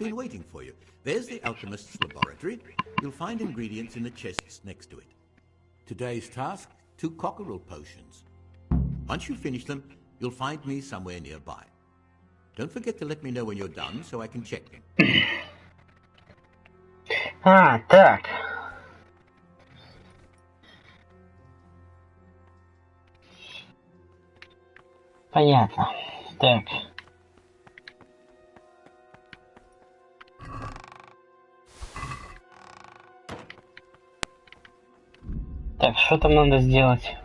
been waiting for you. There's the alchemist's laboratory. You'll find ingredients in the chests next to it. Today's task, 2 cockerel potions. Once you finish them, you'll find me somewhere nearby. Don't forget to let me know when you're done so I can check them. А, так. Понятно. Так. Так, что там надо сделать?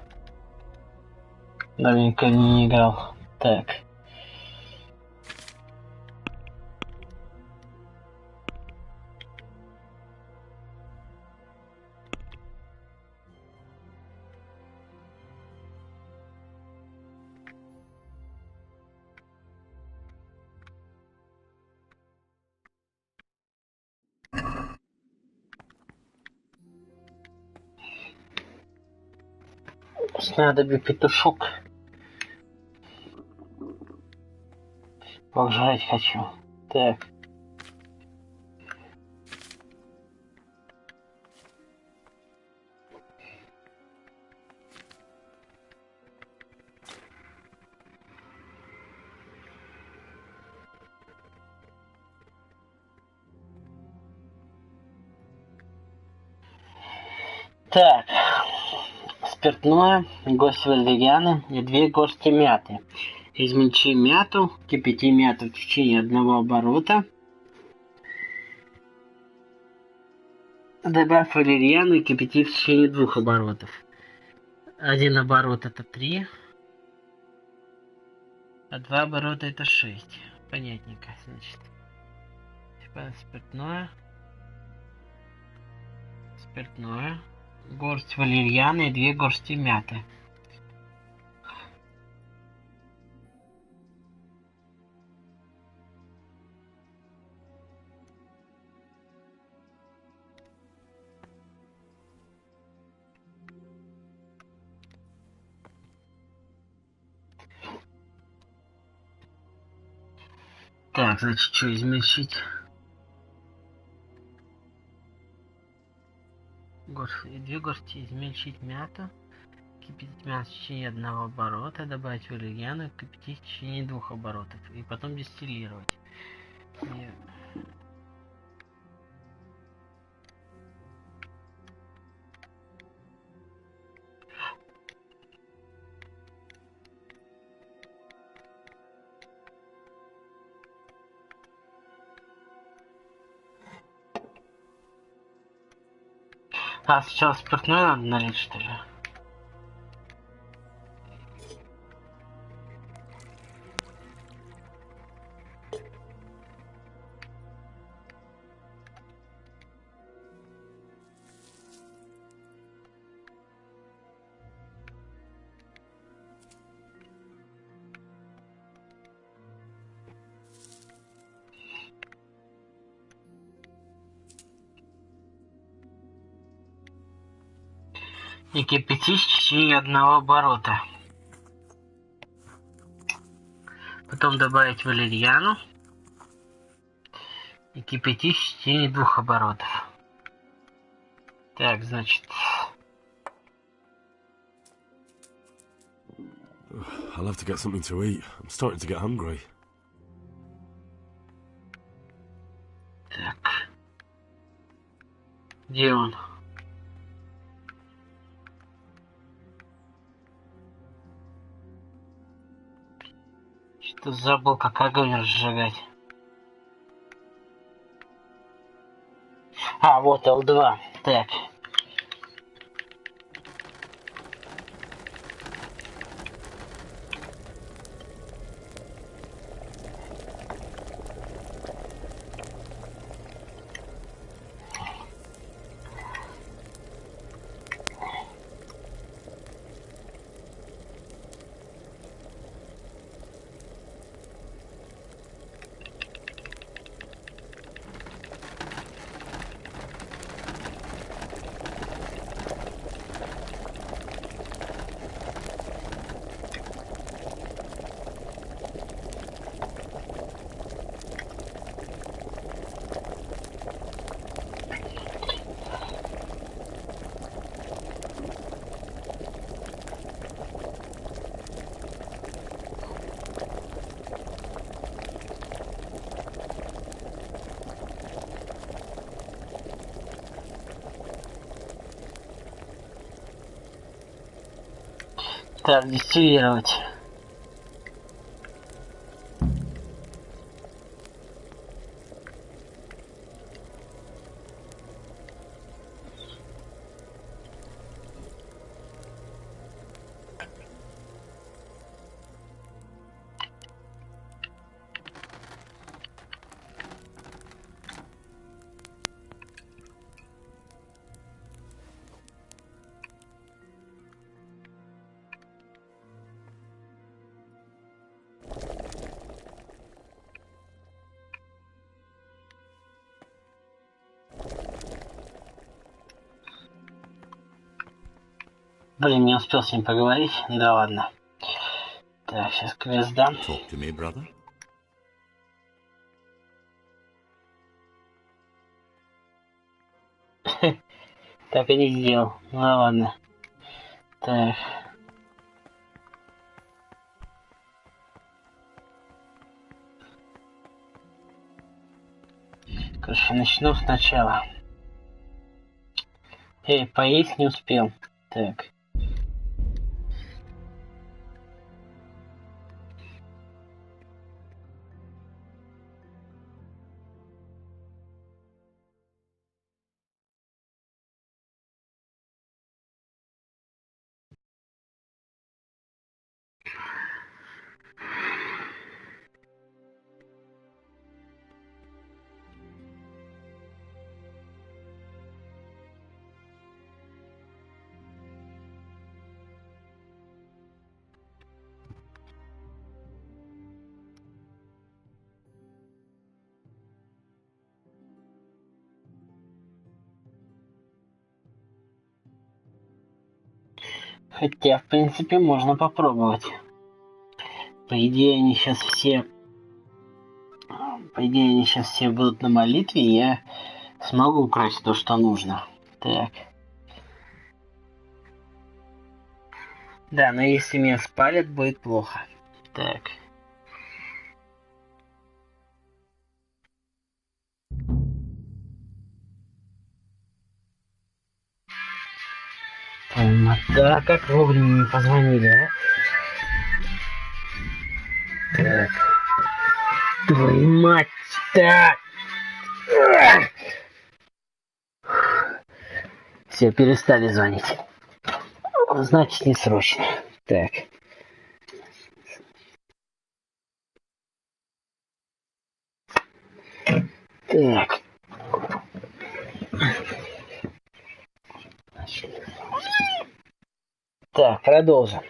Давненько не играл. Так. Снадобье петушок. Пожрать хочу. Так. Так. Спиртное, горсть валерианы и 2 горсти мяты. Измельчи мяту, кипяти мяту в течение 1 оборота. Добавь валерьяну и кипяти в течение 2 оборотов. 1 оборот это 3, а 2 оборота это 6. Понятненько, значит. Типа спиртное, горсть валерьяны и 2 горсти мяты. Так, значит, что измельчить? 2 горсти измельчить мяту, кипятить мяту в течение 1 оборота, добавить валерьяну, кипятить в течение 2 оборотов и потом дистиллировать. А сначала спиртное надо налить, что ли? И кипятить в течение 1 оборота. Потом добавить валерьяну и кипятить в течение 2 оборотов. Так, значит. I'll have to get something to eat. I'm starting to get hungry. Так. Где он? Что забыл, как огонь разжигать. А, вот L2. Так. Так, дистиллировать. Блин, не успел с ним поговорить. Да ладно. Так, сейчас квест дам. Talk to me, brother. Так и не сделал. Ну ладно. Так. Короче, начну сначала. Поесть не успел. Так. Хотя, в принципе, можно попробовать. По идее, они сейчас все... По идее, они сейчас все будут на молитве, и я смогу украсть то, что нужно. Так. Да, но если меня спалят, будет плохо. Так. Да, как вовремя не позвонили, а? Так. Твою мать, так! Все, перестали звонить. Значит, не срочно. Так. Так. Так, продолжим.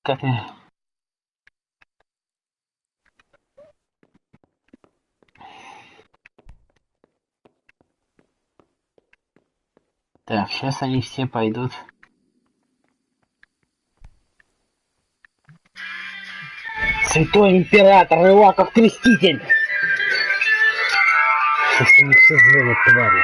Как мне... Так, сейчас они все пойдут. Святой император Иваков Креститель! Сейчас они все звонят, твари.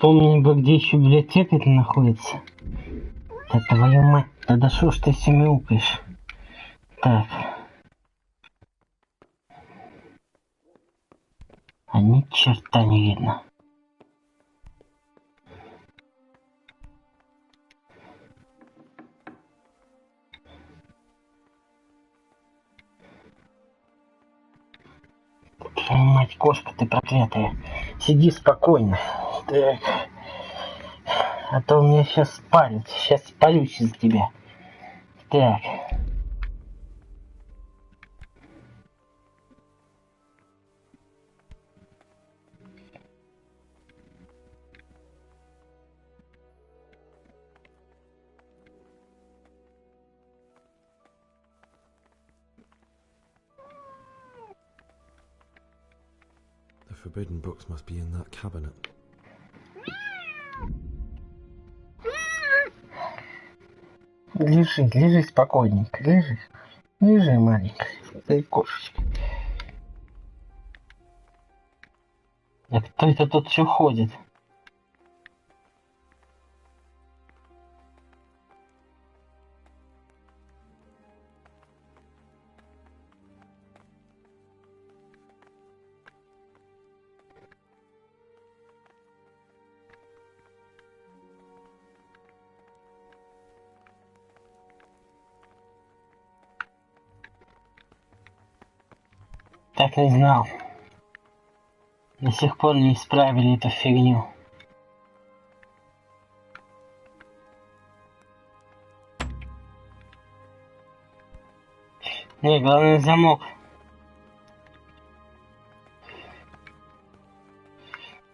Вспомни бы, где еще библиотека-то находится. Да твою мать, да шо ж ты все мяукаешь? Так. А ни черта не видно. Твою мать, кошка ты проклятая. Сиди спокойно. Так. А то у меня сейчас спалит. Сейчас спалюсь из тебя. Так. The forbidden books must be in that cabinet. Лежи, лежи спокойненько, лежи. Лежи, маленькая. Ты кошечка. А кто это тут все ходит? Так и знал. До сих пор не исправили эту фигню. Не, главное замок.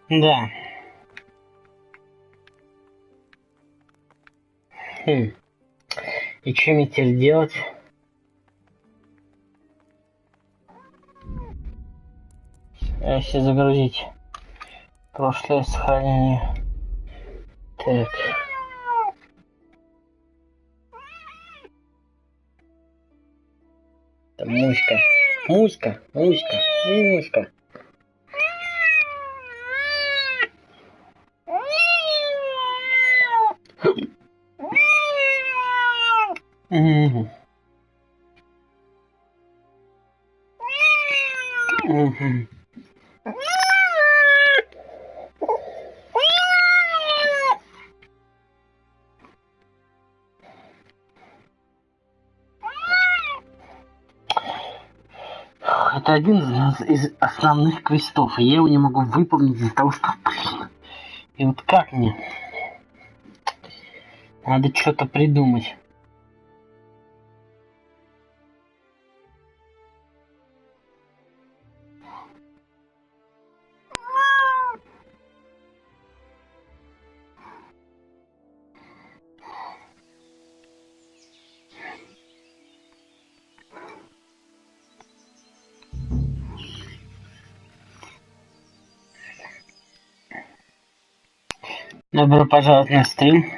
Да. И что мне теперь делать? Если загрузить прошлое сохранение. Так. Там Муська. Муська, Муська, Муська. Угу. Угу. Это один из основных квестов, и я его не могу выполнить из-за того, что... И вот как мне? Надо что-то придумать. Добро пожаловать на стрим.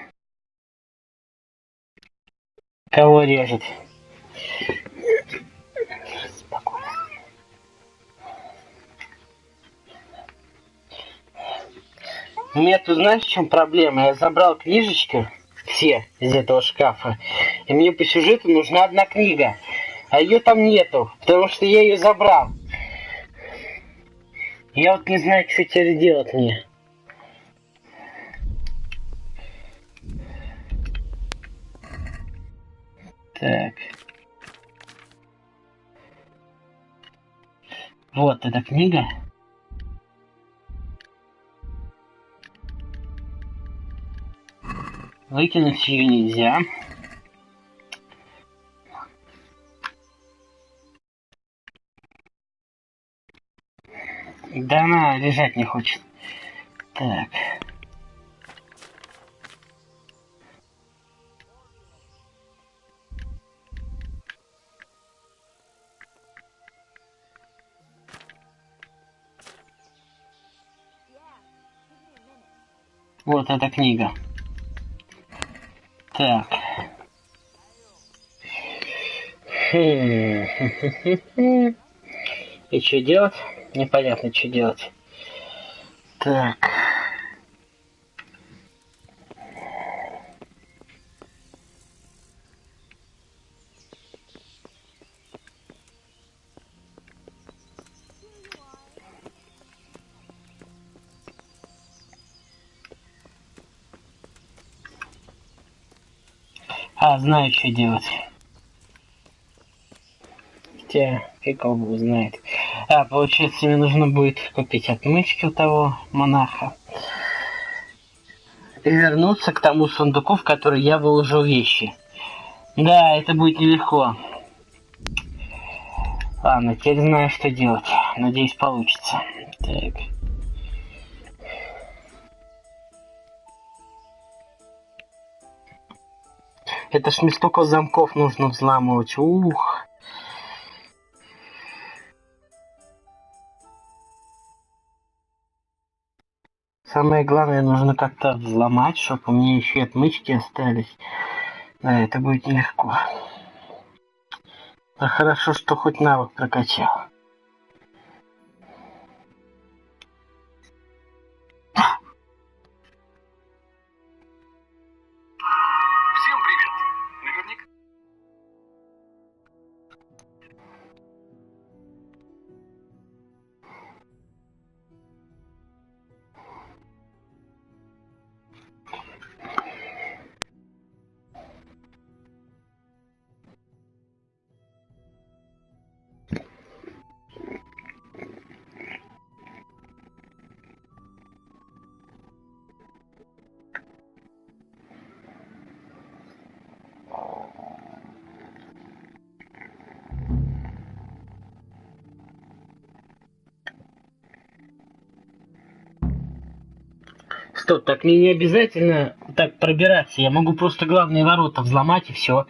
Кого режет? Спокойно. У меня тут, знаешь, в чем проблема? Я забрал книжечки все из этого шкафа, и мне по сюжету нужна одна книга, а ее там нету, потому что я ее забрал. Я вот не знаю, что теперь делать мне. Так. Вот эта книга. Выкинуть ее нельзя. Да она лежать не хочет. Так. Вот эта книга. Так. И что делать? Непонятно, что делать. Так. Знаю, что делать. Хотя, фиг его знает. Получается, мне нужно будет купить отмычки у того монаха. И вернуться к тому сундуку, в который я выложил вещи. Да, это будет нелегко. Ладно, теперь знаю, что делать. Надеюсь, получится. Так. Это ж мне столько замков нужно взламывать. Ух. Самое главное, нужно как-то взломать, чтобы у меня еще и отмычки остались. Да, это будет нелегко. А хорошо, что хоть навык прокачал. Всем привет! Наверняка... Стоп, так мне не обязательно так пробираться. Я могу просто главные ворота взломать и все.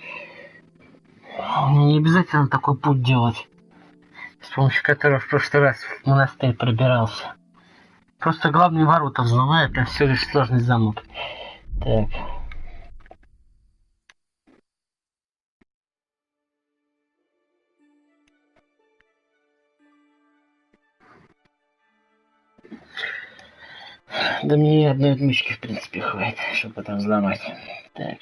Мне не обязательно такой путь делать, с помощью которого в прошлый раз в монастырь пробирался. Просто главные ворота взломаю, это всего лишь сложный замок. Так. Да мне и одной отмычки, в принципе, хватит, чтобы это взломать. Так.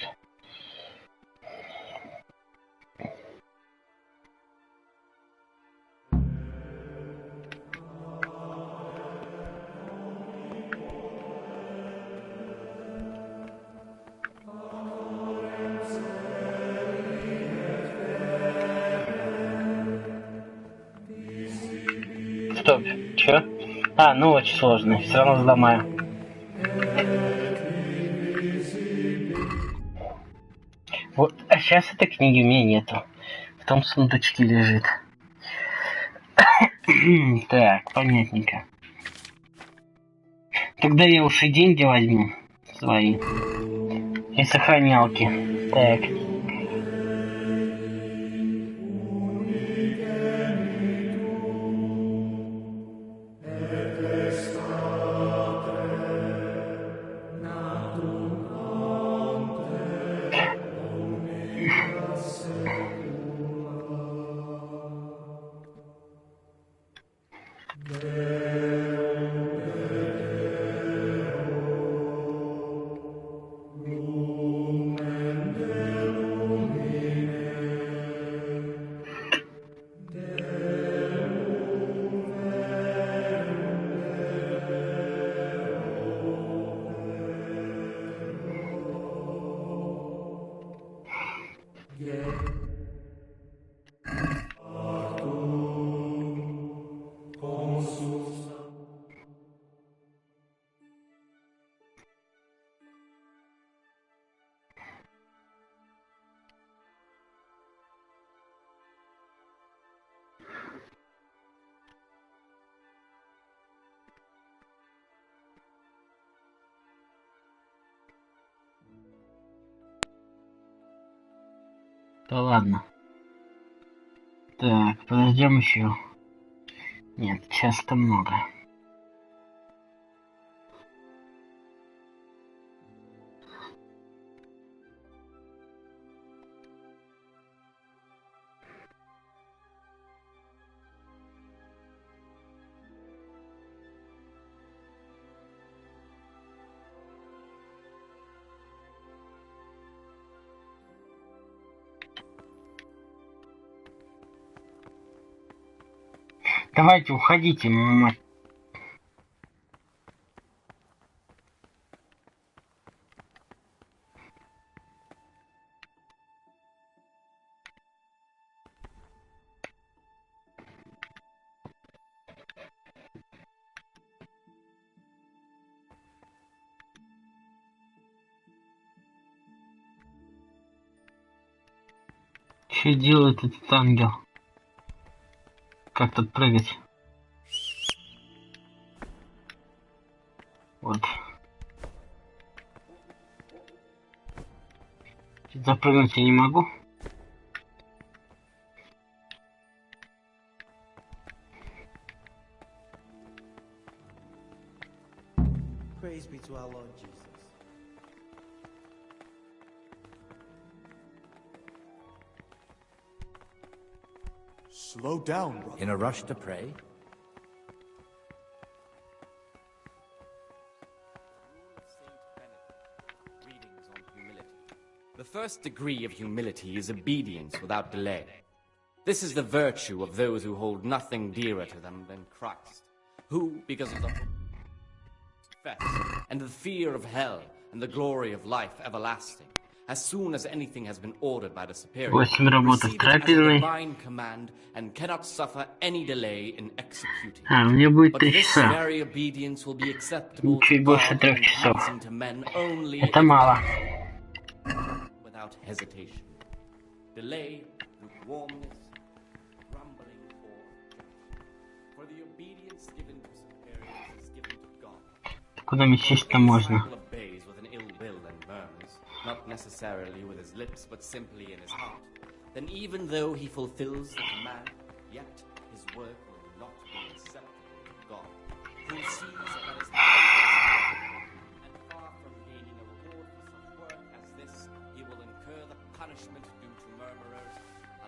Стоп, чё? Ну очень сложно, все равно взломаю. Вот, а сейчас этой книги у меня нету. В том сундучке лежит. Так, понятненько. Тогда я уж и деньги возьму свои. И сохранялки. Так. Да ладно. Так, подождем еще. Нет, часто много. Давайте, уходите, мать. Что делает этот ангел? Как тут прыгать? Вот. Запрыгнуть я не могу. Praise be to our Lord Jesus. Slow down, brother. In a rush to pray? Readings on humility. The first degree of humility is obedience without delay. This is the virtue of those who hold nothing dearer to them than Christ, who, because of the and the fear of hell and the glory of life everlasting, as soon as anything has been ordered by the superior, 8 работ в receive it as a трапезной. divine command and cannot suffer any delay in executing it. А, мне будет But 3 this часа. very obedience will be acceptable Чуть to больше God 3 and часов. pleasing to men only Это if мало. without hesitation. Delay, lukewarmness, grumbling, or objection. For the obedience given to superiors is given to God. Куда мне сесть-то If the можно? disciple obeys with an ill will and murmurs, not necessarily with his lips, but simply in his heart, then even though he fulfills the command, yet his work will not be acceptable to God, who sees that his heart is pure. And far from gaining a reward for such work as this, he will incur the punishment due to murmurers,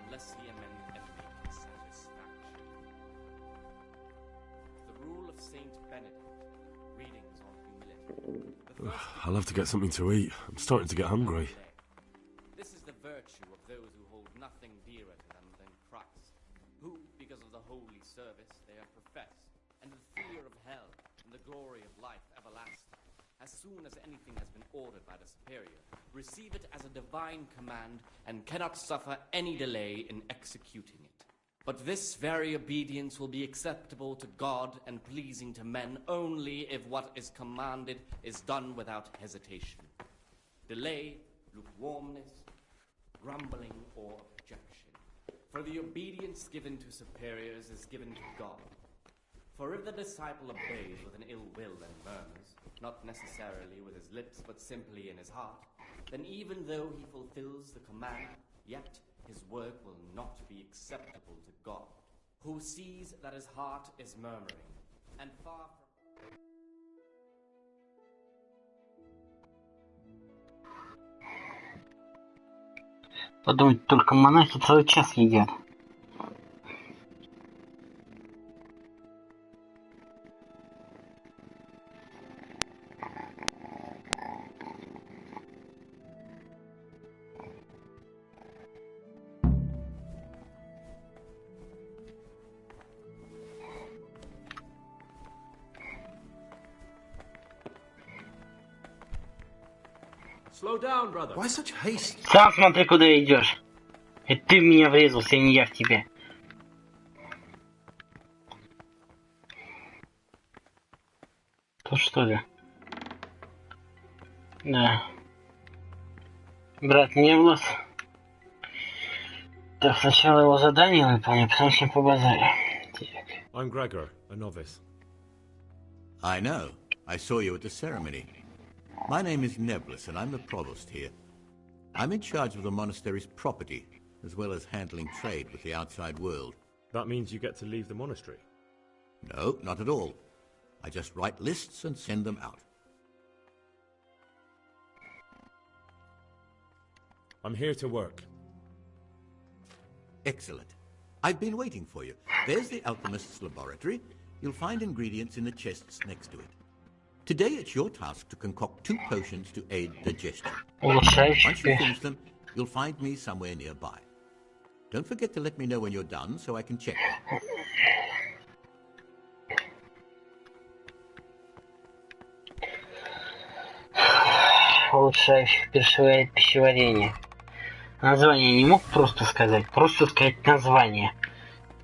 unless he amend and make his satisfaction. The rule of Saint Benedict, readings on humility. I'll have to get something to eat. I'm starting to get hungry. This is the virtue of those who hold nothing dearer to them than Christ, who, because of the holy service they have professed, and the fear of hell and the glory of life everlasting, as soon as anything has been ordered by the superior, receive it as a divine command and cannot suffer any delay in executing it. But this very obedience will be acceptable to God and pleasing to men only if what is commanded is done without hesitation. Delay, lukewarmness, grumbling, or objection. For the obedience given to superiors is given to God. For if the disciple obeys with an ill will and murmurs, not necessarily with his lips but simply in his heart, then even though he fulfills the command, yet his work will not be acceptable to God, who sees that his heart is murmuring, and far from... Подумать, только монахи целый час едят. Slow down, brother. Why such haste? Сам смотри, куда идешь. Это ты в меня врезался, а не я в тебя. Тут что ли? Да. Брат не влез. Так, сначала его задание выполню, потом с ним побазарю. I'm Gregor, a novice. I know. I saw you at the ceremony. My name is Nebulus, and I'm the provost here. I'm in charge of the monastery's property, as well as handling trade with the outside world. That means you get to leave the monastery. No, not at all. I just write lists and send them out. I'm here to work. Excellent. I've been waiting for you. There's the alchemist's laboratory. You'll find ingredients in the chests next to it. Today it's your task to concoct 2 potions to aid digestion. Once you finish them, you'll find me somewhere nearby. Don't forget to let me know when you're done so I can check them. Улучшающих пищеварение. Название не мог просто сказать название.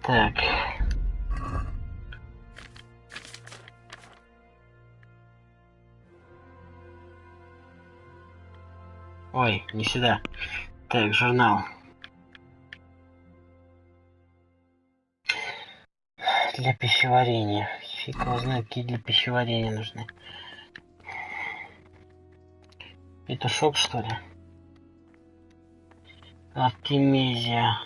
Так. Ой, не сюда. Так, журнал. для пищеварения. Фиг его знает, какие для пищеварения нужны. Петушок, что ли? Артемизия.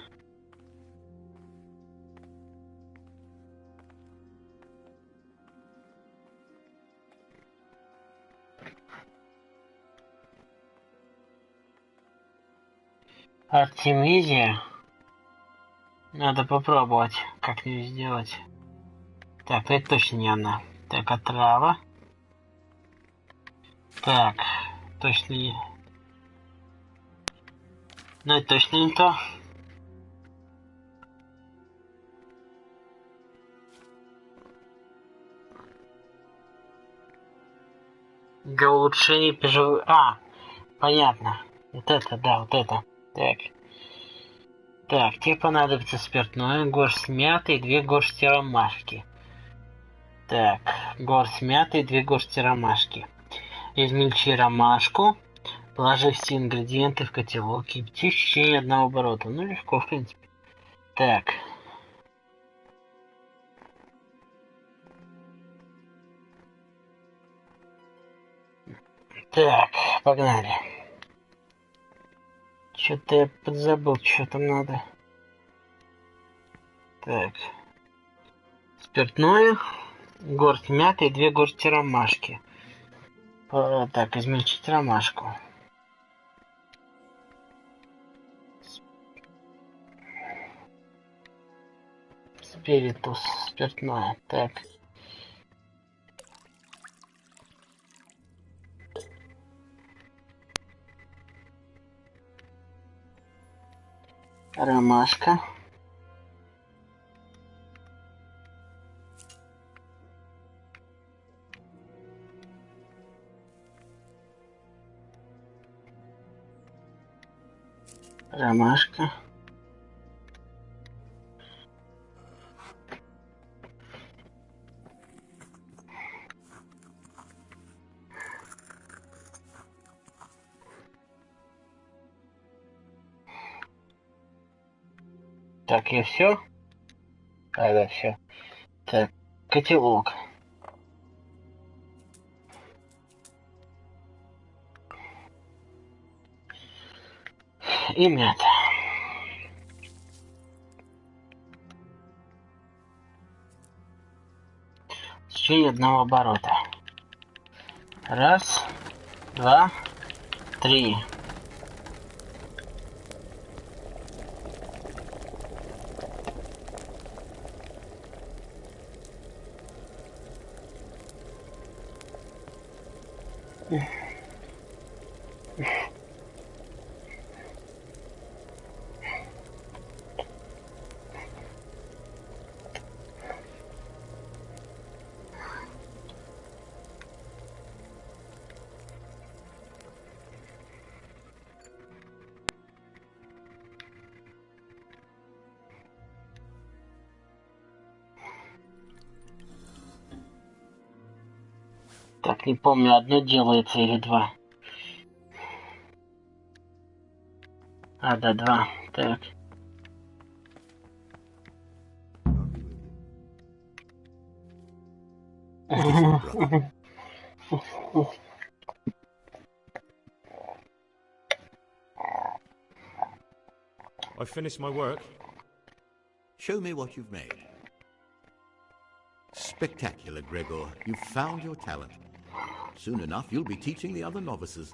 Артемизия. Надо попробовать, как ее сделать. Так, это точно не она. Так, отрава. Так, точно не... Ну, это точно не то. Для улучшения пищевой... понятно. Вот это, да, вот это. Так. Так, тебе понадобится спиртное, горсть мяты и 2 горсти ромашки. Так, горсть мяты и 2 горсти ромашки. Измельчи ромашку, положи все ингредиенты в котелок, кипяти в течение 1 оборота. Ну, легко, в принципе. Так. Так, погнали. Что-то я подзабыл, что там надо. Так. Спиртное, горсть мяты и 2 горсти ромашки. Так, измельчить ромашку. Спиритус, спиртное. Так. Ромашка. Ромашка. Так, я все? Да, все. Так, котелок. И мята. В течение 1 оборота. 1, 2, 3. Так, не помню, одно делается или 2. Да, 2. Так. I finished my work. Show me what you've made. Spectacular, Gregor. You've found your talent. Soon enough, you'll be teaching the other novices.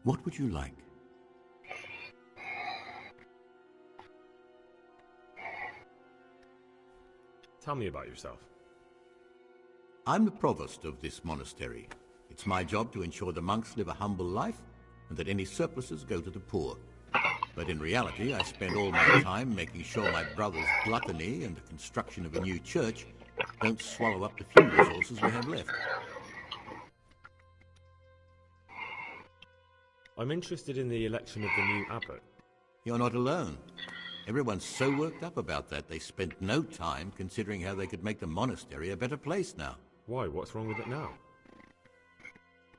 What would you like? Tell me about yourself. I'm the provost of this monastery. It's my job to ensure the monks live a humble life and that any surpluses go to the poor. But in reality, I spend all my time making sure my brother's gluttony and the construction of a new church don't swallow up the few resources we have left. I'm interested in the election of the new abbot. You're not alone. Everyone's so worked up about that they spent no time considering how they could make the monastery a better place now. Why? What's wrong with it now?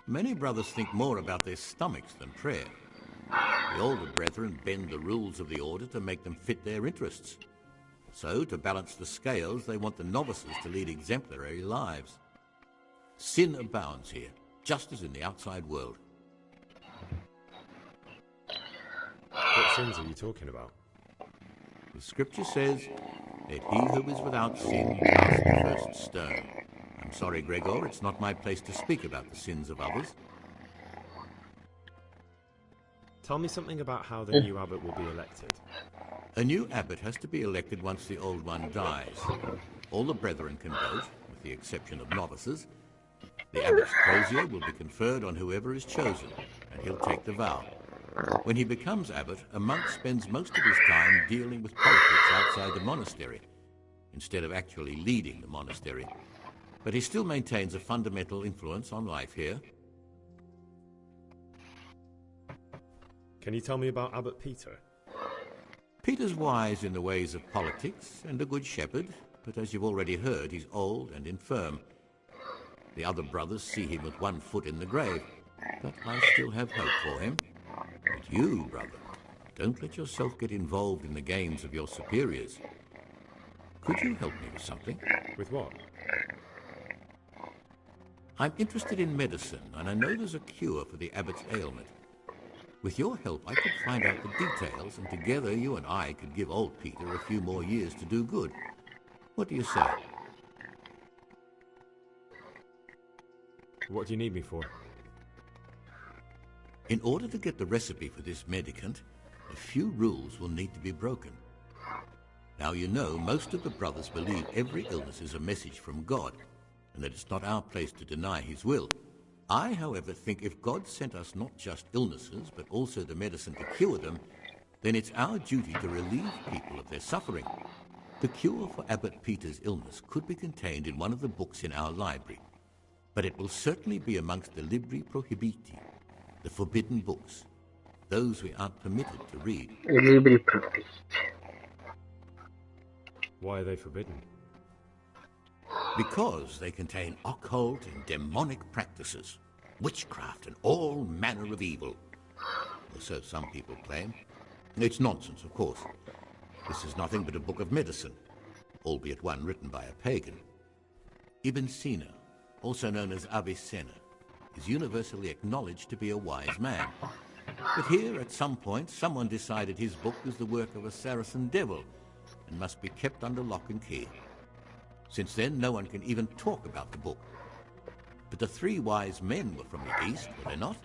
Many brothers think more about their stomachs than prayer. The older brethren bend the rules of the order to make them fit their interests. So, to balance the scales, they want the novices to lead exemplary lives. Sin abounds here, just as in the outside world. What sins are you talking about? The scripture says, "Let he who is without sin cast the first stone." I'm sorry, Gregor, it's not my place to speak about the sins of others. Tell me something about how the new abbot will be elected. A new abbot has to be elected once the old one dies. All the brethren can vote, with the exception of novices. The abbot's crozier will be conferred on whoever is chosen, and he'll take the vow. When he becomes abbot, a monk spends most of his time dealing with politics outside the monastery, instead of actually leading the monastery. But he still maintains a fundamental influence on life here. Can you tell me about Abbot Peter? Peter's wise in the ways of politics and a good shepherd, but as you've already heard, he's old and infirm. The other brothers see him with one foot in the grave, but I still have hope for him. But you, brother, don't let yourself get involved in the games of your superiors. Could you help me with something? With what? I'm interested in medicine, and I know there's a cure for the abbot's ailment. With your help, I could find out the details, and together you and I could give old Peter a few more years to do good. What do you say? What do you need me for? In order to get the recipe for this medicament, a few rules will need to be broken. Now you know most of the brothers believe every illness is a message from God, and that it's not our place to deny his will. I, however, think if God sent us not just illnesses, but also the medicine to cure them, then it's our duty to relieve people of their suffering. The cure for Abbot Peter's illness could be contained in one of the books in our library, but it will certainly be amongst the libri prohibiti, the forbidden books, those we aren't permitted to read. Libri prohibiti. Why are they forbidden? Because they contain occult and demonic practices, witchcraft and all manner of evil. Or so some people claim. It's nonsense, of course. This is nothing but a book of medicine, albeit one written by a pagan. Ibn Sina, also known as Avicenna, is universally acknowledged to be a wise man. But here, at some point, someone decided his book was the work of a Saracen devil and must be kept under lock and key. Since then, no one can even talk about the book. But the three wise men were from the East, were they not?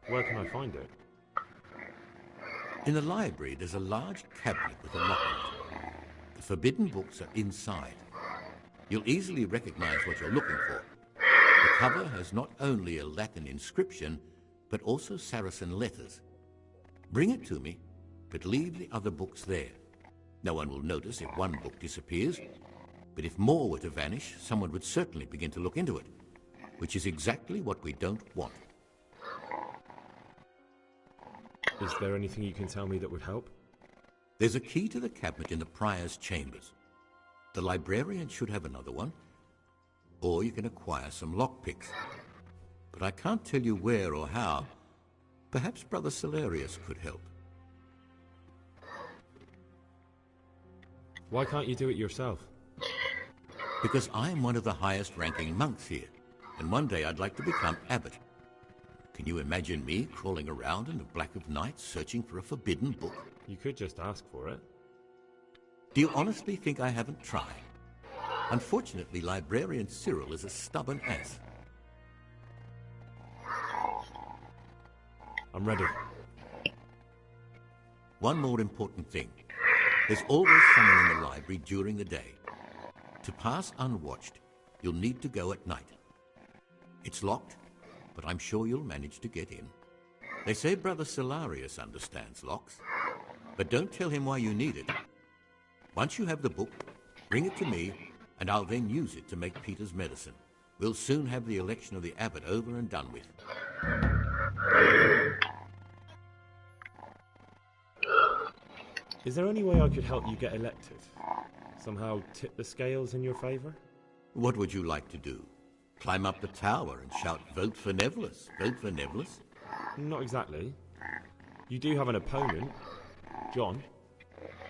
Where can I find it? In the library, there's a large cabinet with a lock on it. The forbidden books are inside. You'll easily recognize what you're looking for. The cover has not only a Latin inscription, but also Saracen letters. Bring it to me, but leave the other books there. No one will notice if one book disappears, but if more were to vanish, someone would certainly begin to look into it, which is exactly what we don't want. Is there anything you can tell me that would help? There's a key to the cabinet in the prior's chambers. The librarian should have another one, or you can acquire some lockpicks. But I can't tell you where or how. Perhaps Brother Celarius could help. Why can't you do it yourself? Because I'm one of the highest-ranking monks here, and one day I'd like to become abbot. Can you imagine me crawling around in the black of night searching for a forbidden book? You could just ask for it. Do you honestly think I haven't tried? Unfortunately, Librarian Cyril is a stubborn ass. I'm ready. One more important thing. There's always someone in the library during the day. To pass unwatched, you'll need to go at night. It's locked, but I'm sure you'll manage to get in. They say Brother Celarius understands locks, but don't tell him why you need it. Once you have the book, bring it to me, and I'll then use it to make Peter's medicine. We'll soon have the election of the abbot over and done with. Is there any way I could help you get elected? Somehow tip the scales in your favour? What would you like to do? climb up the tower and shout, "Vote for Neverless, vote for Neverless"? Not exactly. You do have an opponent, John.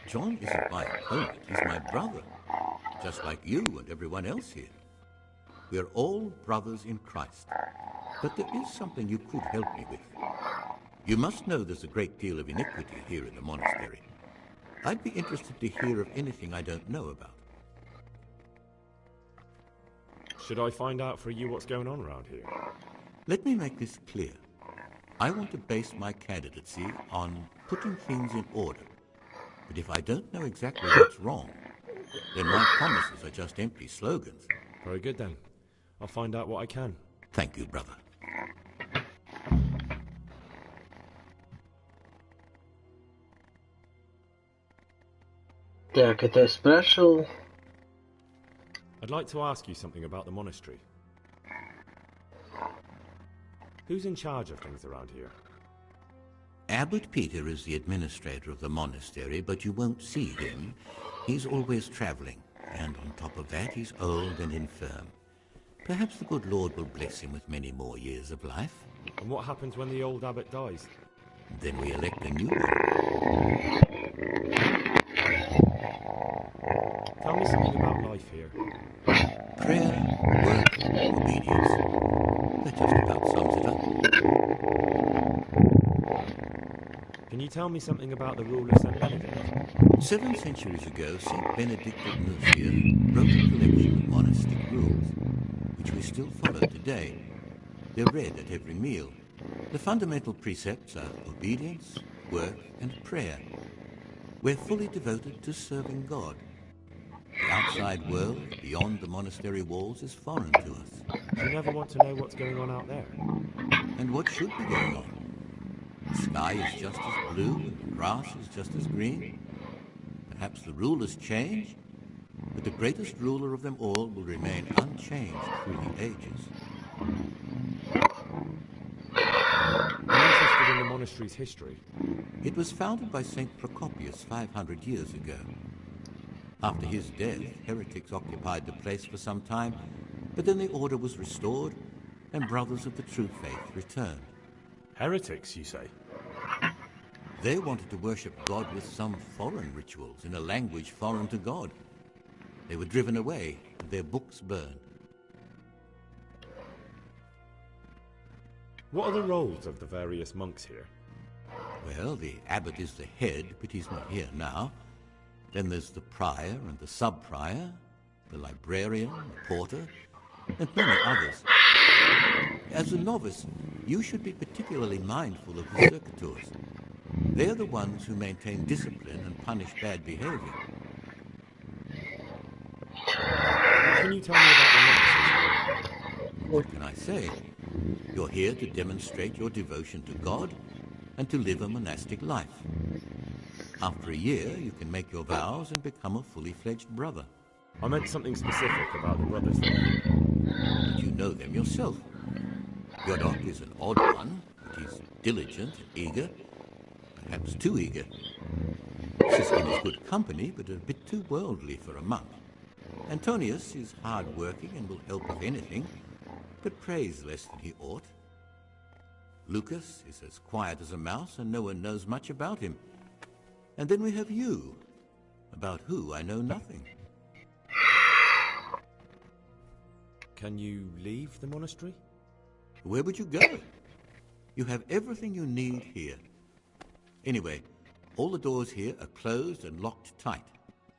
John isn't my opponent, he's my brother. Just like you and everyone else here. We're all brothers in Christ. But there is something you could help me with. You must know there's a great deal of iniquity here in the monastery. I'd be interested to hear of anything I don't know about. Should I find out for you what's going on around here? Let me make this clear. I want to base my candidacy on putting things in order. But if I don't know exactly what's wrong, then my promises are just empty slogans. Very good then. I'll find out what I can. Thank you, brother. Так, это я спрашивал. I'd like to ask you something about the monastery. Who's in charge of things around here? Abbot Peter is the administrator of the monastery, but you won't see him. He's always traveling, and on top of that, he's old and infirm. Perhaps the good Lord will bless him with many more years of life. And what happens when the old abbot dies? Then we elect a new one. Tell me something about life here. Prayer, work, obedience. That just about sums it up. Can you tell me something about the rule of St. Benedict? 7 centuries ago, St. Benedict of Nursia wrote a collection of monastic rules, which we still follow today. They're read at every meal. The fundamental precepts are obedience, work, and prayer. We're fully devoted to serving God. The outside world, beyond the monastery walls, is foreign to us. You never want to know what's going on out there. And what should be going on? The sky is just as blue and the grass is just as green. Perhaps the rulers change, but the greatest ruler of them all will remain unchanged through the ages. I'm interested in the monastery's history. It was founded by St. Procopius 500 years ago. After his death, heretics occupied the place for some time, but then the order was restored and brothers of the true faith returned. Heretics, you say? They wanted to worship God with some foreign rituals in a language foreign to God. They were driven away and their books burned. What are the roles of the various monks here? Well, the abbot is the head, but he's not here now. Then there's the prior and the sub-prior, the librarian, the porter, and many others. As a novice, you should be particularly mindful of the circuitors. They're the ones who maintain discipline and punish bad behavior. Can you tell me about the novices? What can I say? You're here to demonstrate your devotion to God and to live a monastic life. After a year, you can make your vows and become a fully fledged brother. I meant something specific about the brothers there. But you know them yourself. Yodok is an odd one, but he's diligent and eager, perhaps too eager. Siskin is good company, but a bit too worldly for a monk. Antonius is hard-working and will help with anything, but prays less than he ought. Lucas is as quiet as a mouse, and no one knows much about him. And then we have you, about who I know nothing. Can you leave the monastery? Where would you go? You have everything you need here. Anyway, all the doors here are closed and locked tight,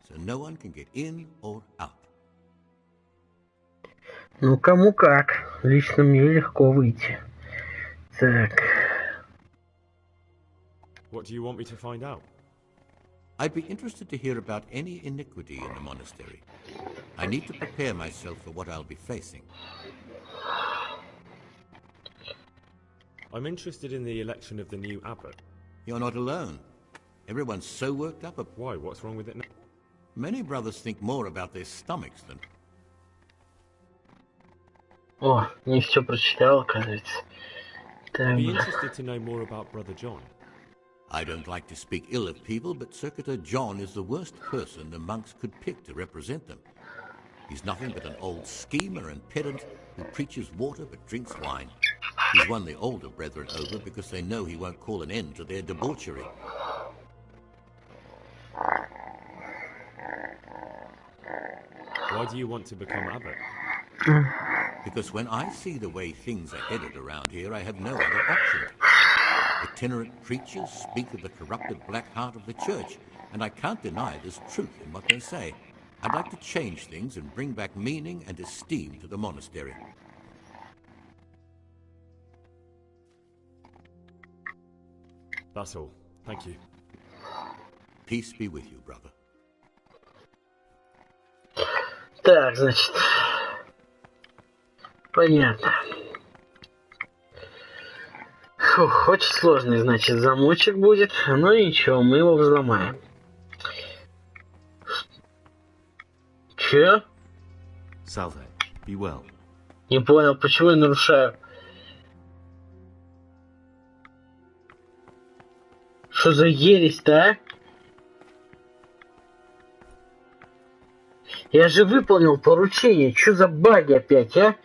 so no one can get in or out. Ну, кому как. Лично мне легко выйти. Так. What do you want me to find out? I'd be interested to hear about any iniquity in the monastery. I need to prepare myself for what I'll be facing. I'm interested in the election of the new abbot. You're not alone. Everyone's so worked up. Why? What's wrong with it now? Many brothers think more about their stomachs than... О, не все прочитал, оказывается. I'd be Так. interested to know more about Brother John. I don't like to speak ill of people, but Circuitor John is the worst person the monks could pick to represent them. He's nothing but an old schemer and pedant who preaches water but drinks wine. He's won the older brethren over because they know he won't call an end to their debauchery. Why do you want to become abbot? Because when I see the way things are headed around here, I have no other option. Itinerant preachers speak of the corrupted black heart of the church, and I can't deny there's truth in what they say. I'd like to change things and bring back meaning and esteem to the monastery. That's all. Thank you. Peace be with you, brother. Так, значит, понятно. Фух, очень сложный, значит, замочек будет, но ничего, мы его взломаем. Че? Salve, be well. Не понял, почему я нарушаю? Что за ересь-то, а? Я же выполнил поручение. Что за баги опять, а?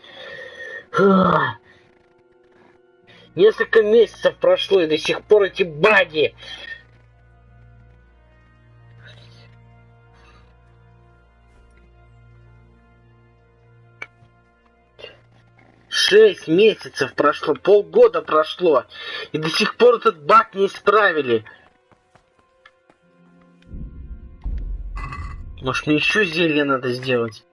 Несколько месяцев прошло, и до сих пор эти баги. Шесть месяцев прошло, полгода прошло, и до сих пор этот баг не исправили. Может, мне еще зелье надо сделать?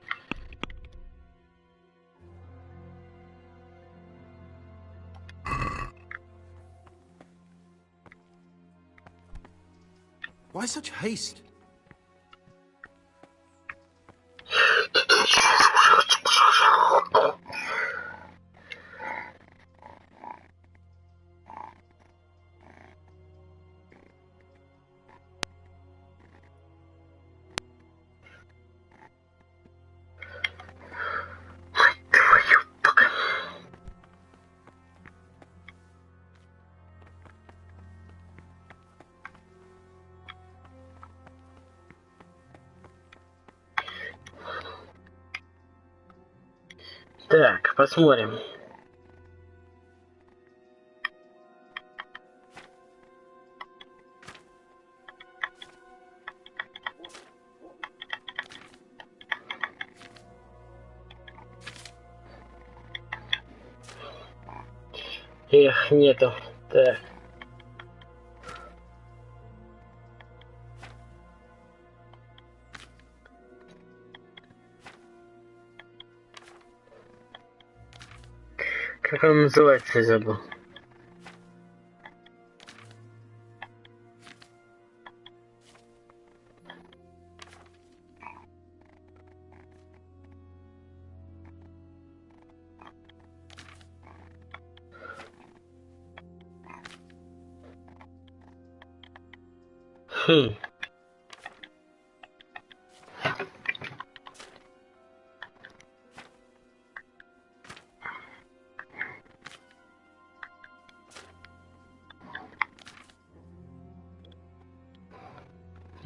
Why such haste? Так, посмотрим. Эх, нету. Так. Как он называется, я забыл.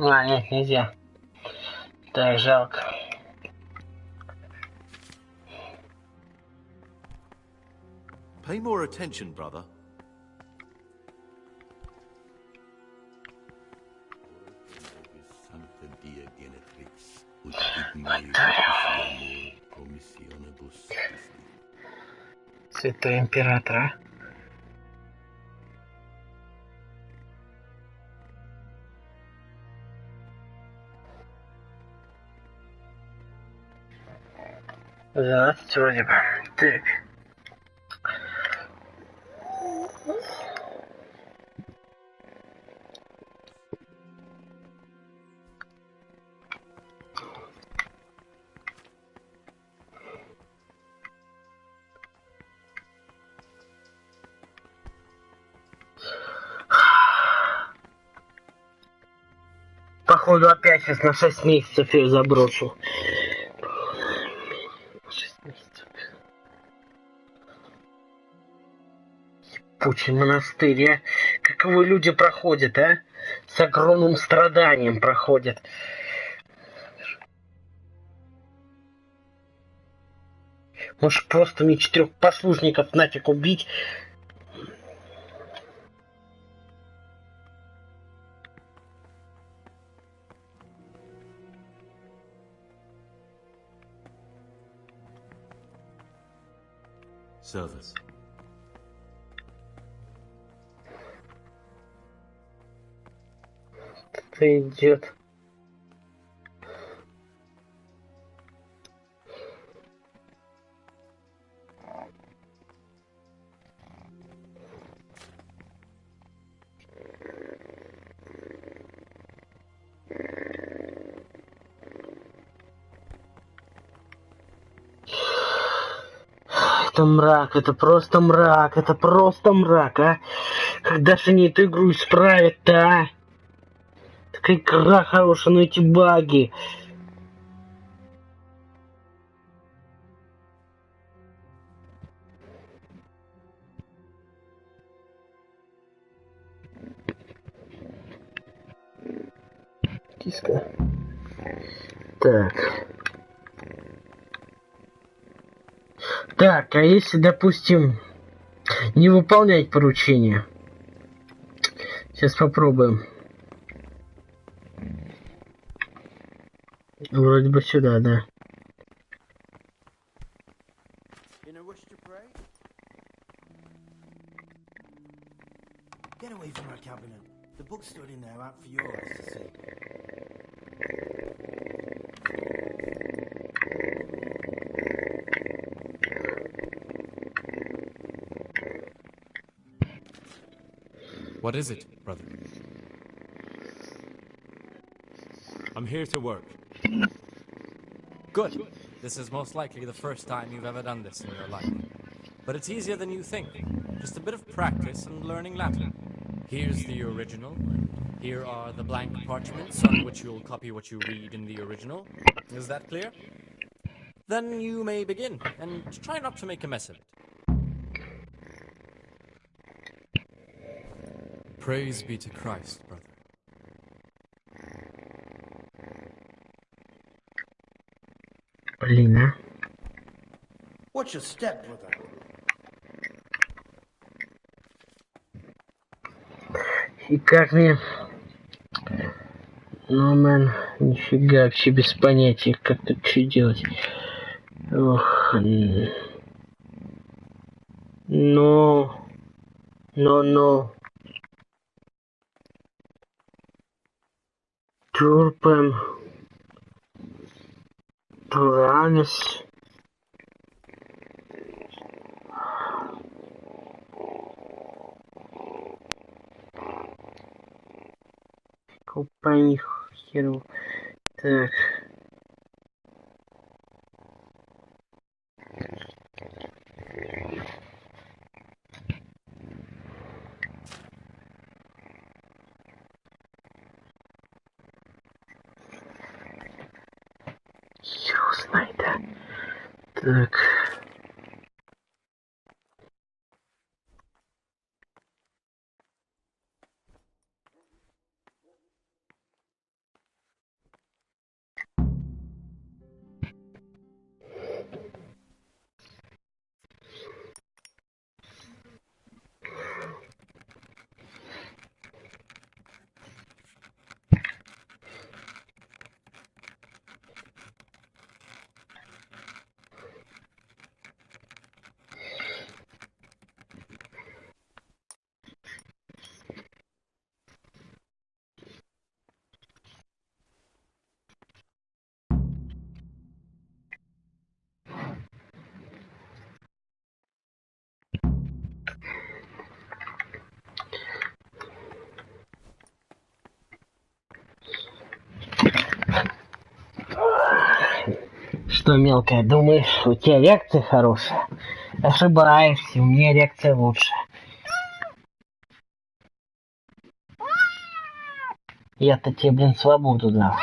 А, нет, нельзя. Так, жалко. Pay more attention, brother. Святой император, а? Да, вроде бы. Так. Походу опять сейчас на 6 месяцев ее заброшу. 6 месяцев. Ебучий монастырь, а? Как его люди проходят, а? С огромным страданием проходят. Может, просто мне 4 послушников нафиг убить? Service. Кто идет? Это мрак, это просто мрак, это просто мрак, а? Когда же они эту игру исправят-то, а? Такая игра хорошая, но эти баги. Киска. Так. Так, а если, допустим, не выполнять поручение? Сейчас попробуем. Вроде бы сюда, да. In a rush to pray? Get away from our cabinet. The books stood in there aren't for your eyes to see. What is it, brother? I'm here to work. Good. This is most likely the first time you've ever done this in your life. But it's easier than you think. Just a bit of practice and learning Latin. Here's the original. Here are the blank parchments on which you'll copy what you read in the original. Is that clear? Then you may begin, and try not to make a mess of it. Praise be to Christ, brother. Блин, а? Watch your step, brother. И как мне... Ну, мэн, нифига, вообще без понятия, как тут что делать. Ох, но... Турпем... Туранис... Пойми херу. Так. Хер знает, да? Так. Что, мелкая, думаешь, у тебя реакция хорошая? Ошибаешься, у меня реакция лучше. Я-то тебе, блин, свободу дал.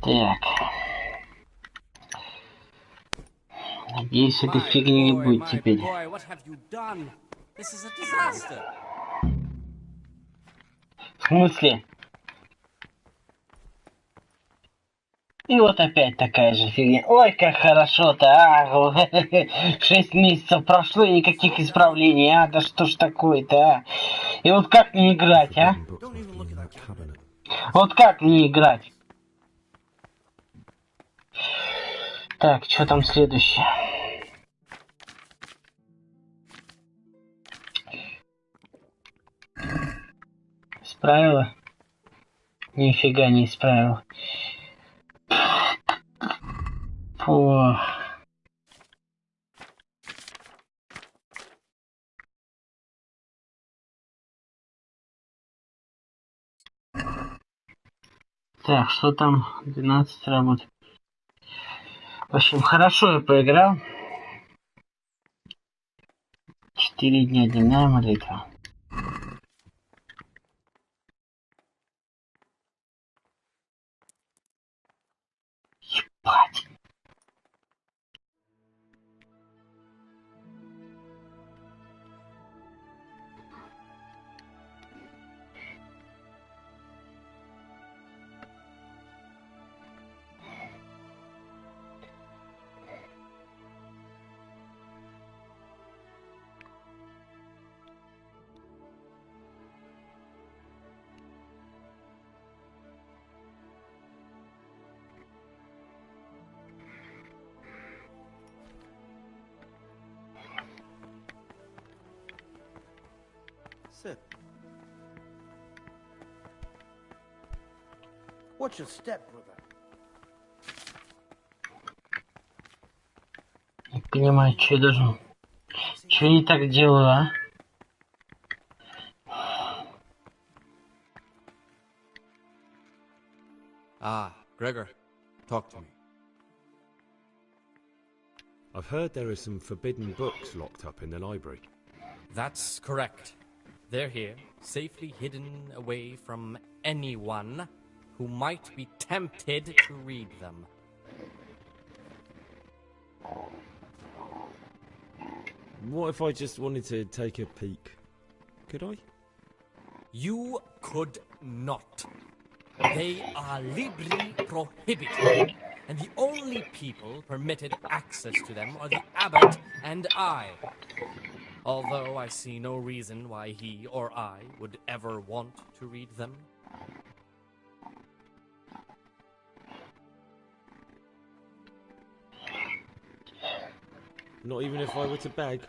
Так. Надеюсь, этой фигни не будет теперь. Boy, what have you done? This is a disaster. В смысле? И вот опять такая же фигня. Ой, как хорошо-то, 6 месяцев прошло и никаких исправлений, да что ж такое-то, И вот как не играть, Books must be in that cabinet. Вот как не играть? Так, что там следующее? Исправила? Нифига не исправила. Фу. Так, что там? 12 работ. В общем, хорошо я поиграл. 4 дня дневная молитва. Ебать. Sit. Watch your step, brother. Не понимаю, что я должен... Что я не так делаю, а? Ah, Gregor, talk to me. I've heard there are some forbidden books locked up in the library. That's correct. They're here, safely hidden away from anyone who might be tempted to read them. What if I just wanted to take a peek? Could I? You could not. They are libri prohibited, and the only people permitted access to them are the abbot and I. Although I see no reason why he or I would ever want to read them. Not even if I were to beg?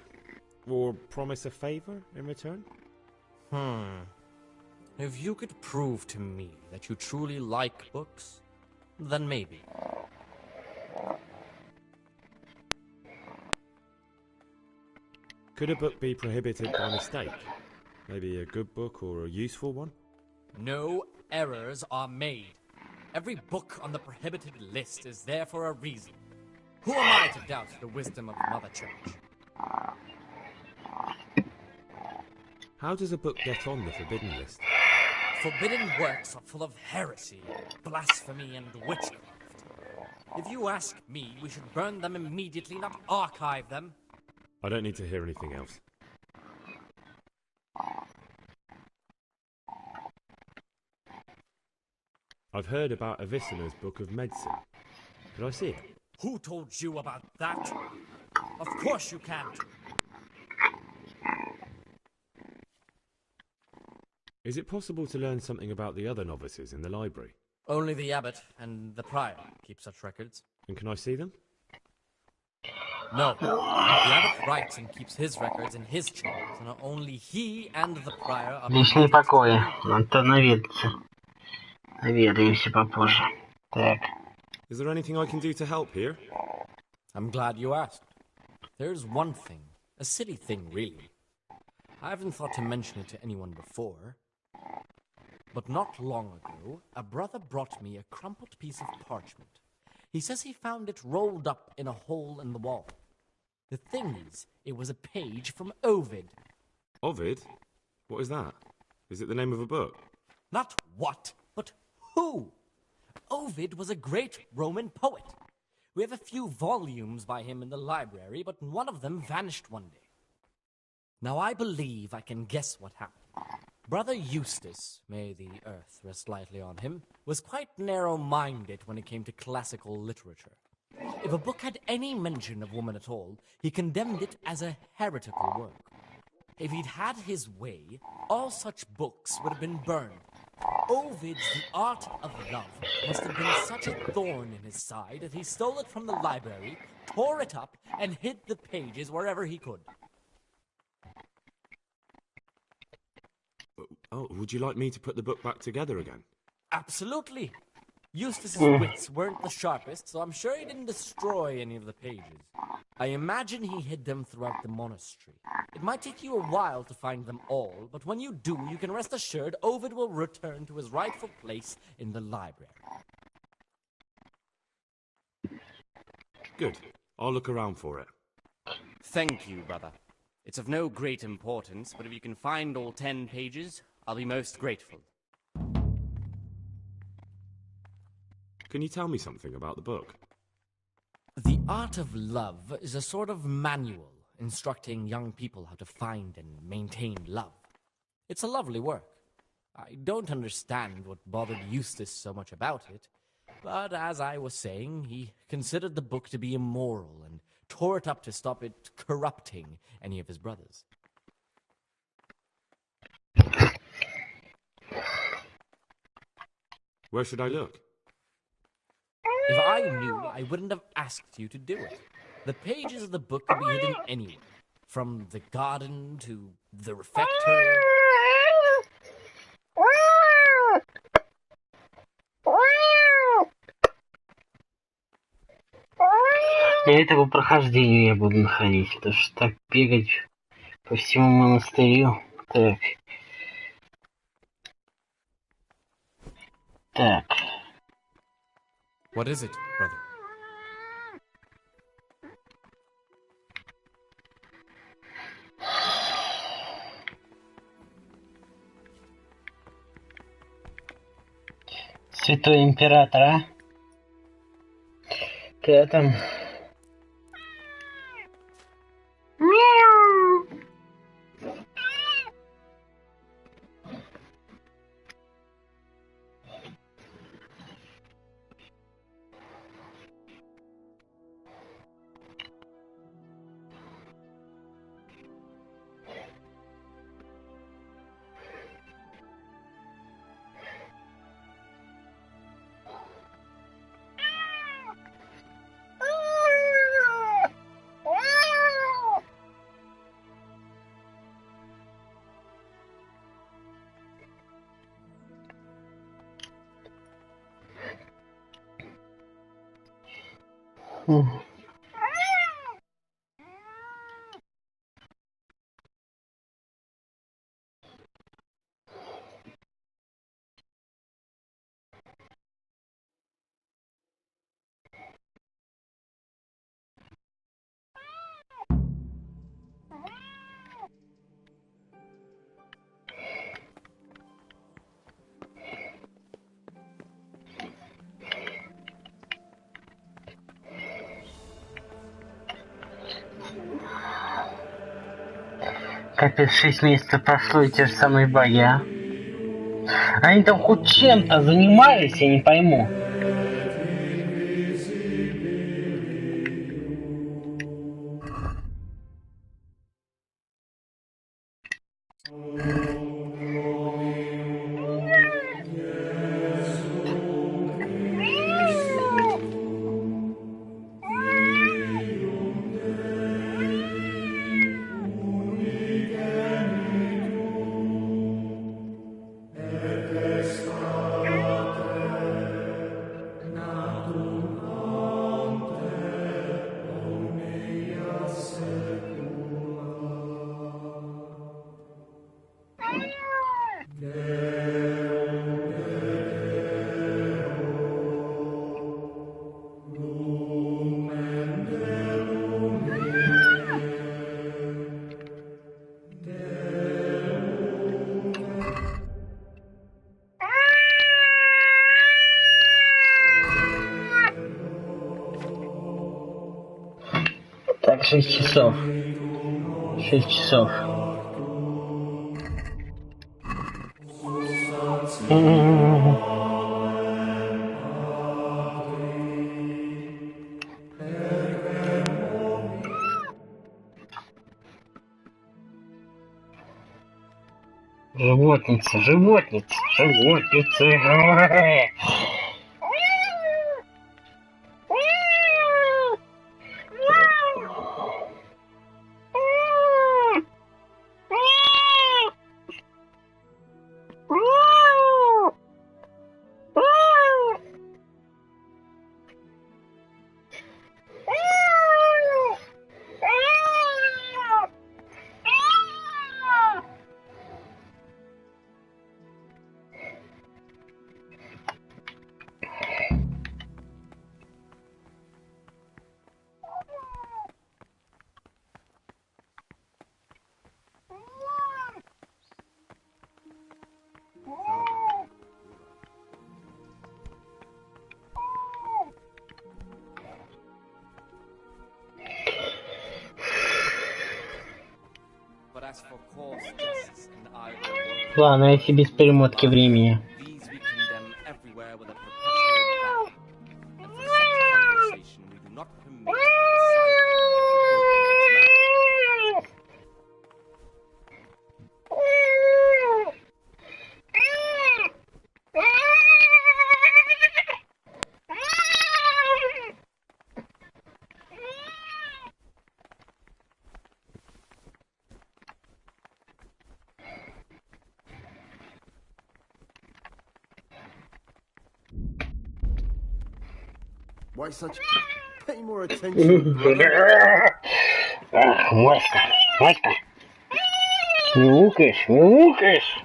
Or promise a favour in return? If you could prove to me that you truly like books, then maybe. Could a book be prohibited by mistake? Maybe a good book or a useful one? No errors are made. Every book on the prohibited list is there for a reason. Who am I to doubt the wisdom of the Mother Church? How does a book get on the forbidden list? Forbidden works are full of heresy, blasphemy, and witchcraft. If you ask me, we should burn them immediately, not archive them. I don't need to hear anything else. I've heard about Avicenna's Book of Medicine. Could I see it? Who told you about that? Of course you can't. Is it possible to learn something about the other novices in the library? Only the abbot and the prior keep such records. And can I see them? No. The abbot writes and keeps his records in his chambers, and only he and the prior are Личные permitted покои. to read. Надо наведаться. Наведаемся попозже. Так. Is there anything I can do to help here? I'm glad you asked. There's one thing, a silly thing really. I haven't thought to mention it to anyone before, but not long ago, a brother brought me a crumpled piece of parchment. He says he found it rolled up in a hole in the wall. The thing is, it was a page from Ovid. Ovid? What is that? Is it the name of a book? Not what, but who? Ovid was a great Roman poet. We have a few volumes by him in the library, but one of them vanished one day. Now I believe I can guess what happened. Brother Eustace, may the earth rest lightly on him, was quite narrow-minded when it came to classical literature. If a book had any mention of woman at all, he condemned it as a heretical work. If he'd had his way, all such books would have been burned. Ovid's The Art of Love must have been such a thorn in his side that he stole it from the library, tore it up, and hid the pages wherever he could. Oh, would you like me to put the book back together again? Absolutely. Eustace's wits weren't the sharpest, so I'm sure he didn't destroy any of the pages. I imagine he hid them throughout the monastery. It might take you a while to find them all, but when you do, you can rest assured Ovid will return to his rightful place in the library. Good. I'll look around for it. Thank you, brother. It's of no great importance, but if you can find all 10 pages, I'll be most grateful. Can you tell me something about the book? The Art of Love is a sort of manual instructing young people how to find and maintain love. It's a lovely work. I don't understand what bothered Eustace so much about it, but as I was saying, he considered the book to be immoral and tore it up to stop it corrupting any of his brothers. Where should I look? If I knew, I wouldn't have asked you to do it. The pages of the book could be hidden anywhere, from the garden to the refectory. Для этого прохождения я буду находить, потому что так бегать по всему монастырю. Так. Так. What is it, brother? Святой император, а? Ты там... Капец, 6 месяцев прошло, и те же самые баги, а? Они там хоть чем-то занимались, я не пойму. Так, 6 часов. 6 часов. Животница, животница, животница. But as for coarse jests and idle words, Ладно, если без перемотки времени. these we condemn everywhere with a perpetual ban. And for such conversation we do not permit the disciple to open his mouth. Why such... Pay more attention, brother. Ах, Васька, Васька. Мяукаешь, мяукаешь.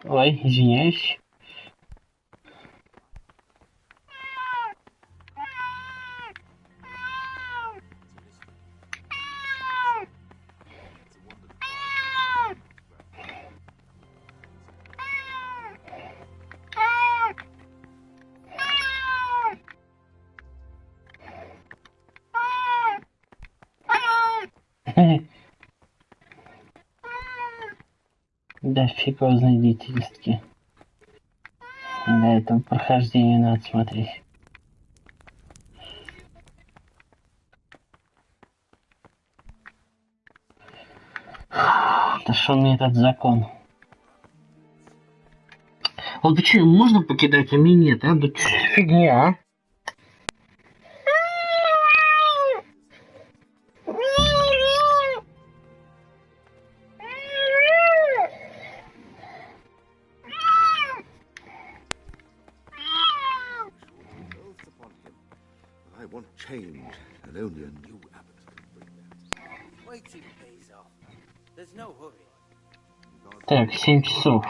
Ой, извиняюсь. Да, фиговозные деятельности. На этом прохождении надо смотреть. Да что мне этот закон? Вот почему можно покидать, а мне нет, а? Да что за фигня, а? I want change, and only a new abbot can bring that. Wait till it pays off. There's no hurry. Так, 7 часов.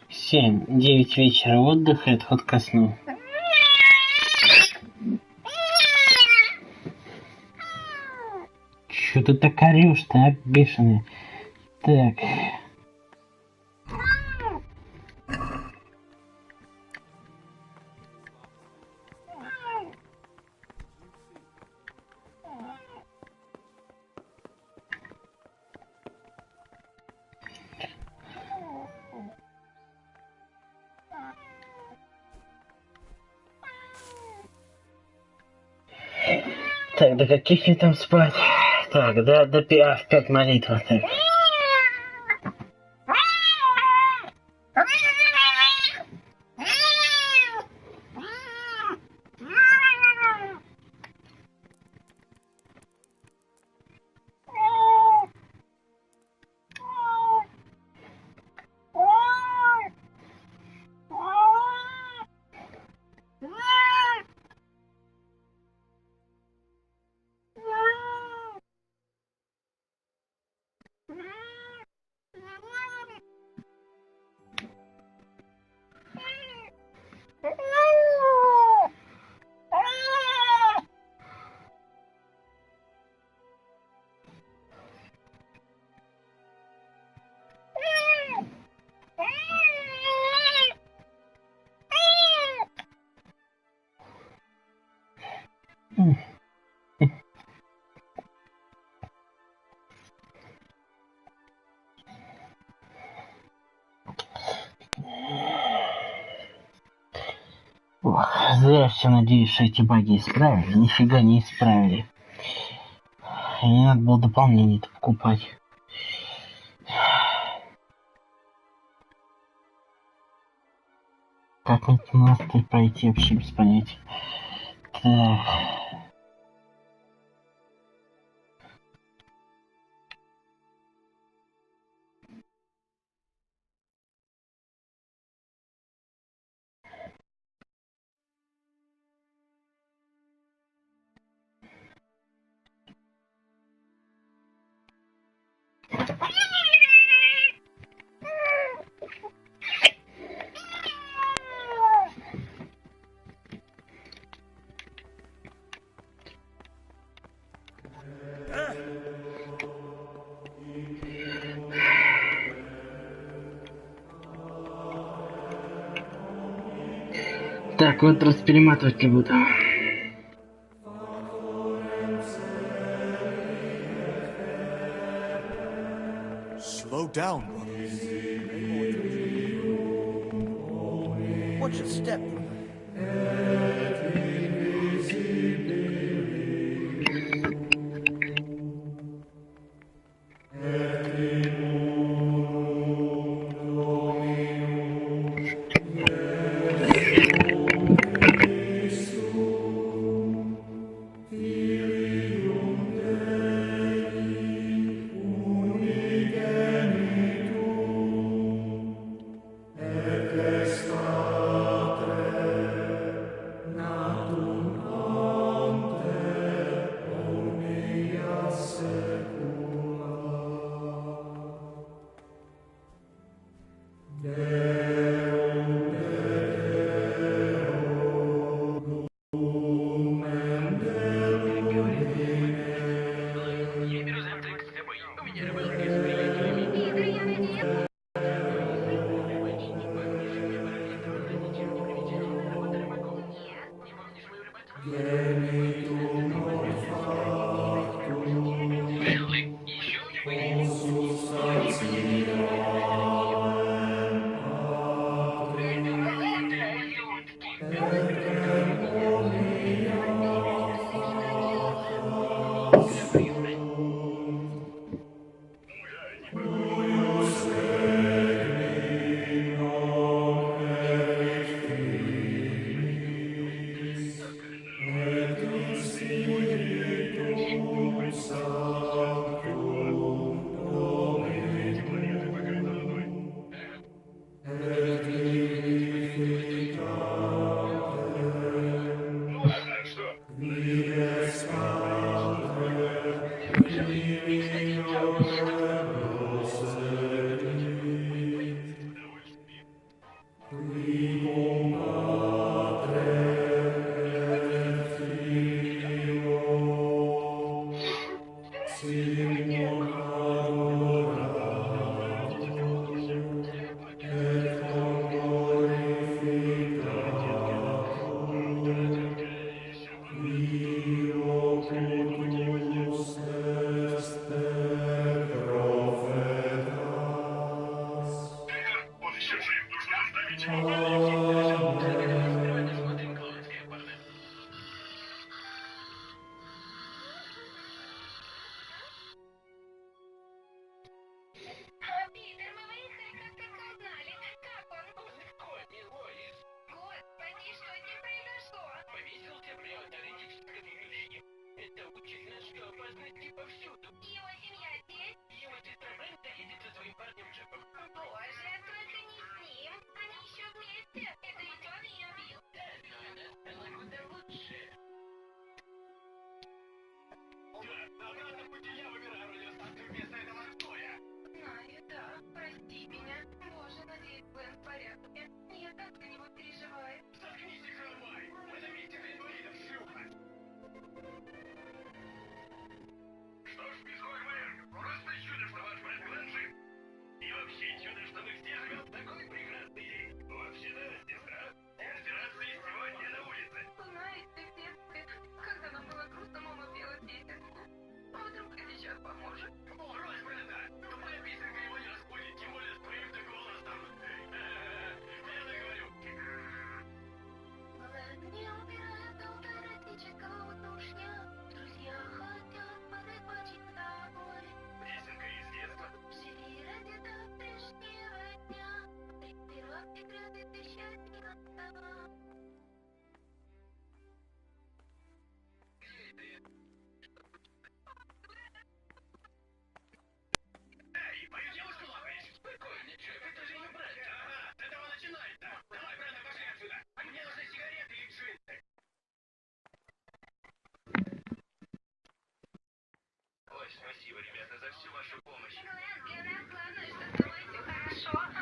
Семь, 9 вечера отдых и отход ко сну. Чё ты так орёшь-то, а, бешеный? Так. Так, до каких мне там спать? Так, в 5 молитв. Так. Ох, зря я все надеюсь, что эти баги исправили. Нифига не исправили. И не надо было дополнение-то покупать. Как мне монастырь пройти вообще без понятия. Так. Так, вот раз перематывать не буду. Slow down, brother. Watch your step, brother.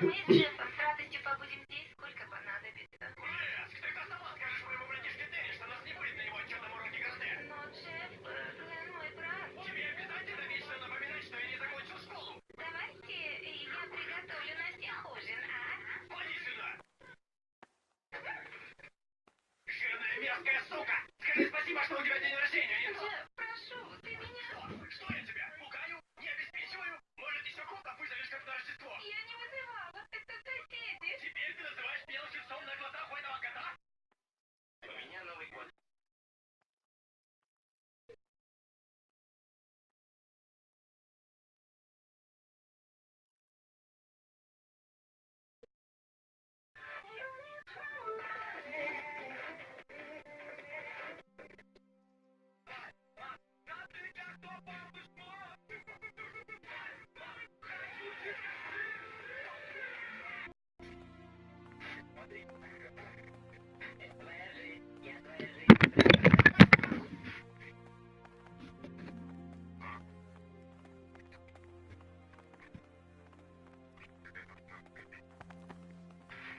Мы с шефом с радостью побудем здесь, сколько понадобится. Ты сама скажешь моему братишке Дэнни, что нас не будет на его отчетном уроке карате. Но, шеф, Глен мой брат. Тебе обязательно вечно напоминать, что я не закончил школу. Давайте я приготовлю на всех ужин, а? Поди сюда. Жирная мерзкая сука! Скажи спасибо, что у тебя день рождения, нет? Шеф, прошу, ты меня... Что я тебя? Пугаю? Не обеспечиваю? Может, еще кота вызовешь, как на Рождество? Я не вызывала, это соседи. Теперь ты называешь мелочевцом на глазах у этого кота? У меня Новый год.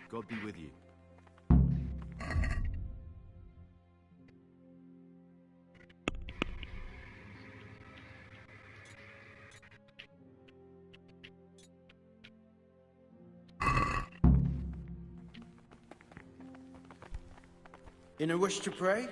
God be with you. In a wish to pray?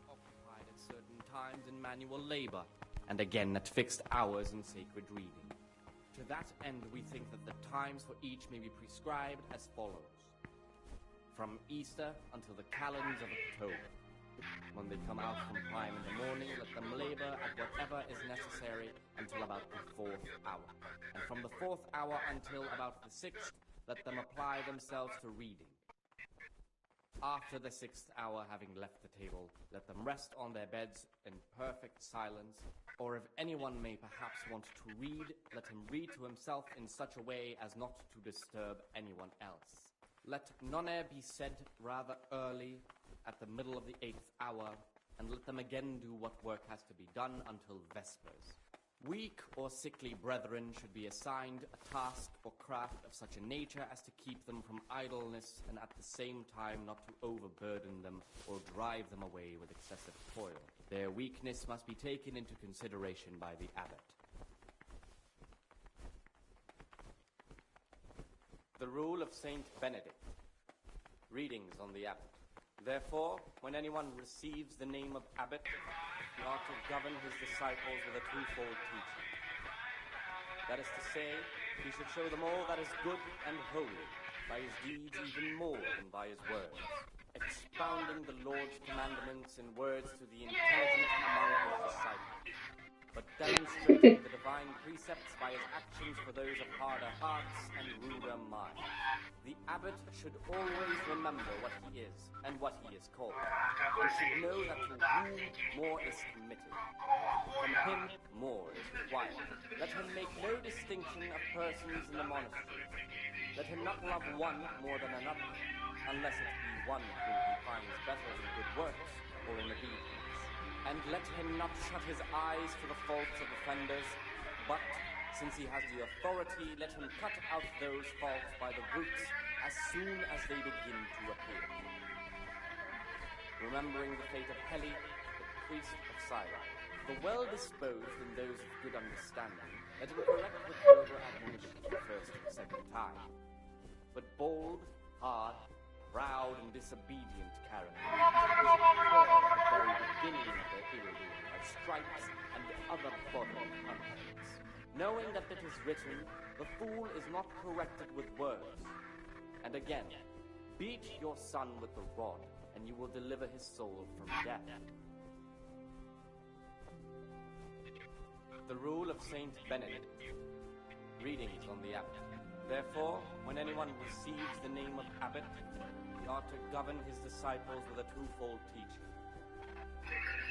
Occupied at certain times in manual labor, and again at fixed hours in sacred reading. To that end, we think that the times for each may be prescribed as follows. From Easter until the calends of October. When they come out from prime in the morning, let them labor at whatever is necessary until about the 4th hour. And from the 4th hour until about the 6th, let them apply themselves to reading. After the 6th hour, having left the table, let them rest on their beds in perfect silence, or if anyone may perhaps want to read, let him read to himself in such a way as not to disturb anyone else. Let none be said rather early, at the middle of the 8th hour, and let them again do what work has to be done until Vespers. Weak or sickly brethren should be assigned a task or craft of such a nature as to keep them from idleness, and at the same time not to overburden them or drive them away with excessive toil. Their weakness must be taken into consideration by the abbot. The rule of Saint Benedict. Readings on the abbot. Therefore, when anyone receives the name of abbot, he ought to govern his disciples with a twofold teaching. That is to say, he should show them all that is good and holy, by his deeds even more than by his words, expounding the Lord's commandments in words to the intelligent among his disciples, but demonstrating the divine precepts by his actions for those of harder hearts and ruder minds. The abbot should always remember what he is and what he is called, and should know that to whom more is committed, from him more is required. Let him make no distinction of persons in the monastery. Let him not love one more than another, unless it be one whom he finds better in good works or in obedience. And let him not shut his eyes to the faults of offenders, but, since he has the authority, let him cut out those faults by the roots as soon as they begin to appear. Remembering the fate of Heli, the priest of Syra, the well-disposed and those of good understanding, let him correct with further admonition the first and second time. But bold, hard, proud, and disobedient character is incurred at the very beginning of their ill-doing by stripes and other bodily punishments. Knowing that it is written, the fool is not corrected with words. And again, beat your son with the rod, and you will deliver his soul from death. The rule of Saint Benedict. Readings on the abbot. Therefore, when anyone receives the name of abbot, he ought to govern his disciples with a twofold teaching.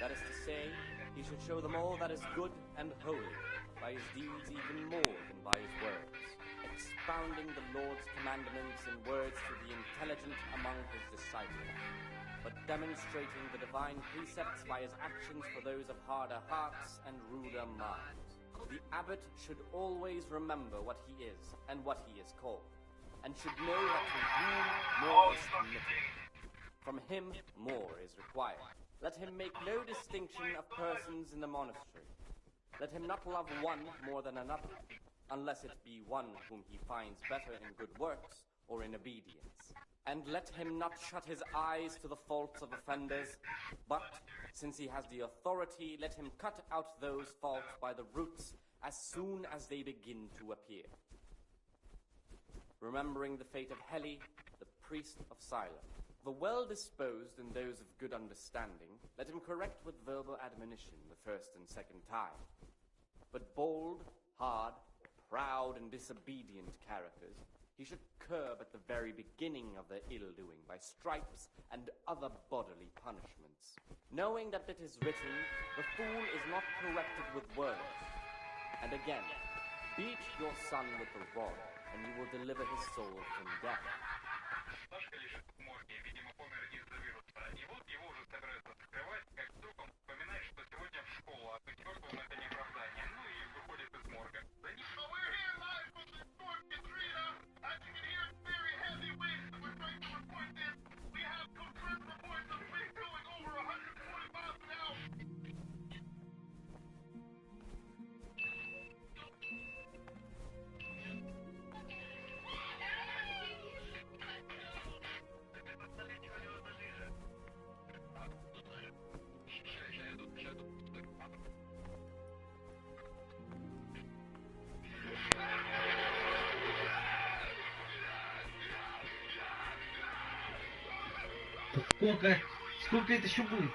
That is to say, He should show them all that is good and holy, by his deeds even more than by his words, expounding the Lord's commandments in words to the intelligent among his disciples, but demonstrating the divine precepts by his actions for those of harder hearts and ruder minds. The abbot should always remember what he is and what he is called, and should know that to whom more is committed, from him more is required. Let him make no distinction of persons in the monastery. Let him not love one more than another, unless it be one whom he finds better in good works or in obedience. And let him not shut his eyes to the faults of offenders, but, since he has the authority, let him cut out those faults by the roots as soon as they begin to appear. Remembering the fate of Heli, the priest of Siloam, the well-disposed and those of good understanding, let him correct with verbal admonition the first and second time. But bold, hard, proud, and disobedient characters he should curb at the very beginning of their ill-doing by stripes and other bodily punishments, knowing that it is written, the fool is not corrected with words. And again, beat your son with the rod, and you will deliver his soul from death. Сколько это еще будет?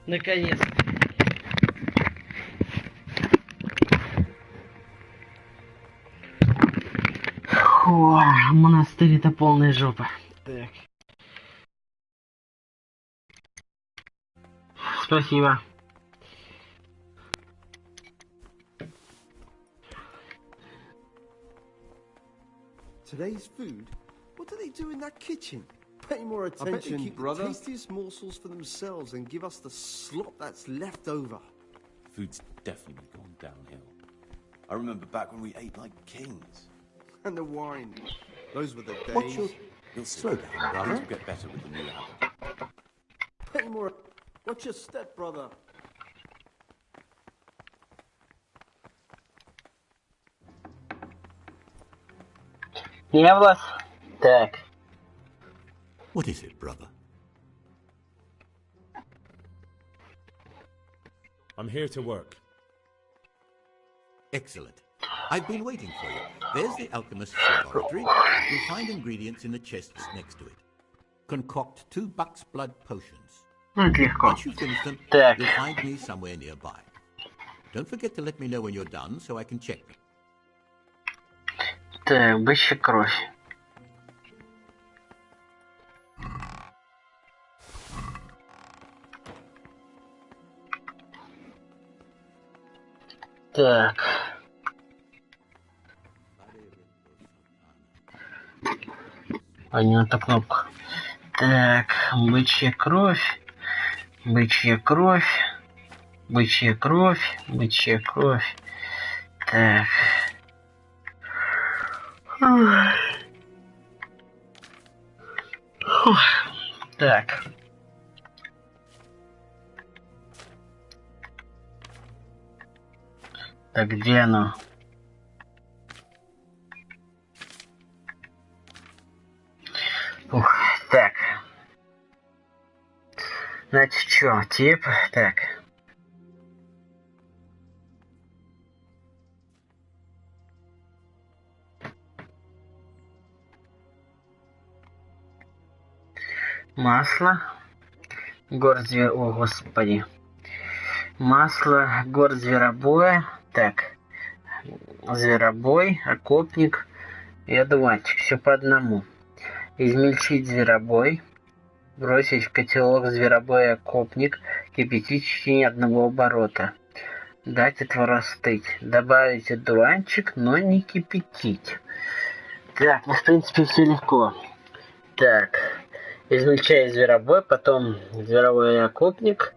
Наконец. Фу, монастырь это полная жопа. Так. Спасибо. Today's food? What do they do in that kitchen? Pay more attention, I bet they keep brother. The tastiest morsels for themselves and give us the slop that's left over. Food's definitely gone downhill. I remember back when we ate like kings. And the wine. Those were the days. You'll slow down, brother. Things will get better with the new habit. Pay more. Watch your step, brother. Я вас. Так. What is it, brother? I'm here to work. Excellent. I've been waiting for you. There's the alchemist's laboratory. You'll find ingredients in the chests next to it. Concoct 2 buck's blood potions. Once you finish them, you'll find me somewhere nearby. Don't forget to let me know when you're done so I can check them. Так, бычья кровь. Так. Понятно, кнопка. Так, бычья кровь. Бычья кровь. Бычья кровь. Бычья кровь. Так. Так. Так, где оно? Ух, так. Значит, что, тип? Так. Масло. Горсть зверобоя. О, господи. Масло, горсть зверобоя. Так. Зверобой, окопник и одуванчик. Все по одному. Измельчить зверобой. Бросить в котелок зверобой и окопник. Кипятить в течение 1 оборота. Дать этого остыть. Добавить одуванчик, но не кипятить. Так, ну в принципе все легко. Так. Измельчаю зверобой, потом зверобой и окопник.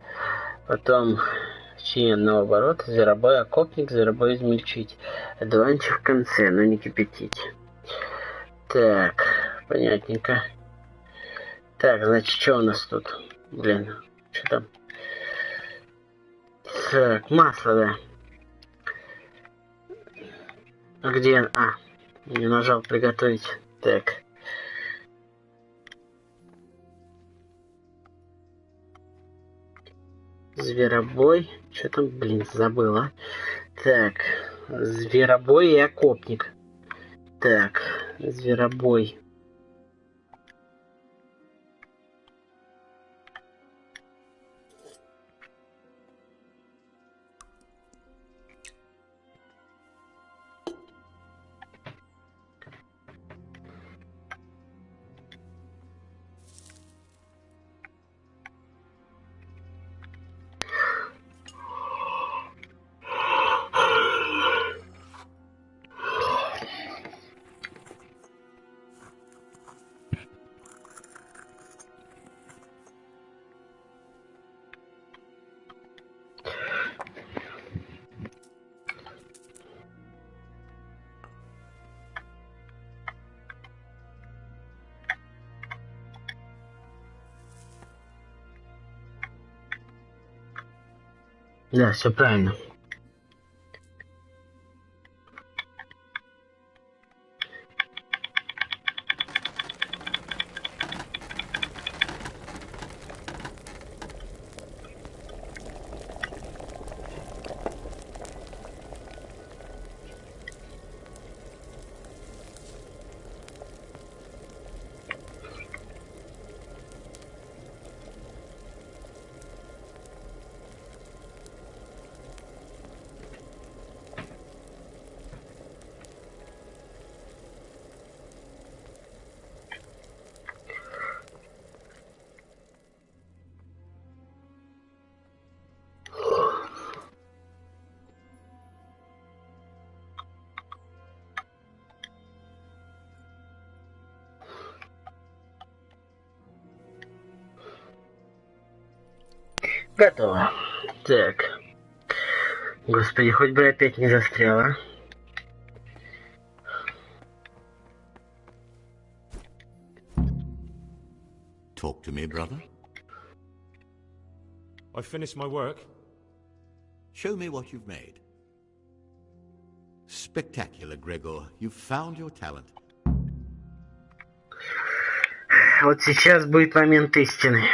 Потом в течение 1 оборота зверобой, окопник, зверобой измельчить. Одуванчик в конце, но не кипятить. Так, понятненько. Так, значит, что у нас тут? Блин, что там? Так, масло, да. А где? А, не нажал приготовить. Так. Зверобой. Что там, блин, забыла. Так, зверобой и окопник. Так, зверобой. Да, все правильно. Готово. Так. Господи, хоть бы опять не застряла. Talk to me, brother. I finished my work. Show me what you've made. Spectacular, Gregor. You've found your talent. Вот сейчас будет момент истины.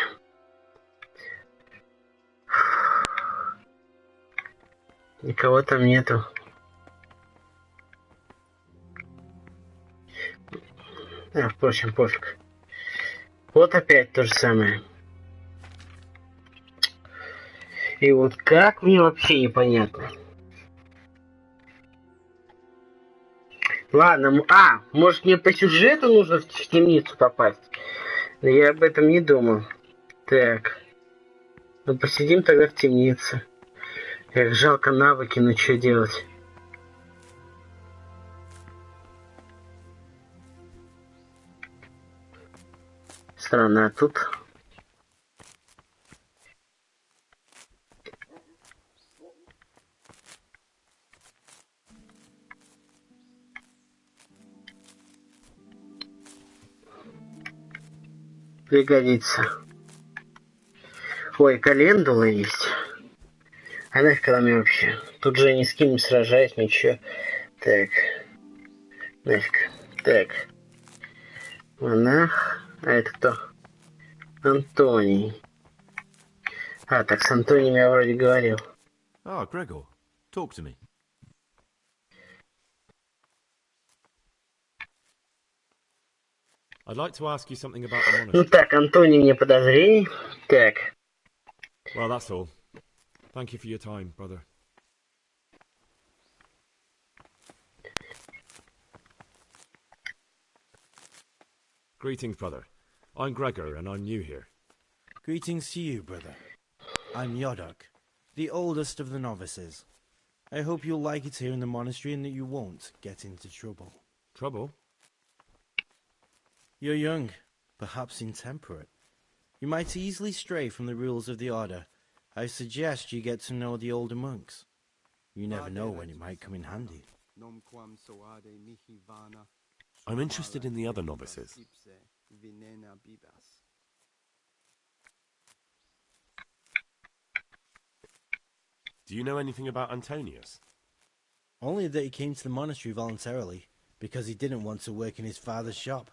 Никого там нету. А, впрочем, пофиг. Вот опять то же самое. И вот как мне вообще непонятно. Ладно, может мне по сюжету нужно в темницу попасть? Но я об этом не думал. Так. Ну посидим тогда в темнице. Эх, жалко навыки, но что делать? Странно, а тут... Пригодится. Ой, календула есть. А нафиг она мне вообще? Тут же ни с кем не сражаюсь, ничего. Так. Нафиг. Так. Монах. А это кто? Антоний. А, так с Антонием я вроде говорил. Ah, Gregor, talk to me. I'd like to ask you something about the monastery. Так, Антоний мне подозрений. Так. Well, that's all. Thank you for your time, brother. Greetings, brother. I'm Gregor, and I'm new here. Greetings to you, brother. I'm Yodok, the oldest of the novices. I hope you'll like it here in the monastery and that you won't get into trouble. Trouble? You're young, perhaps intemperate. You might easily stray from the rules of the order. I suggest you get to know the older monks. You never know when it might come in handy. I'm interested in the other novices. Do you know anything about Antonius? Only that he came to the monastery voluntarily, because he didn't want to work in his father's shop.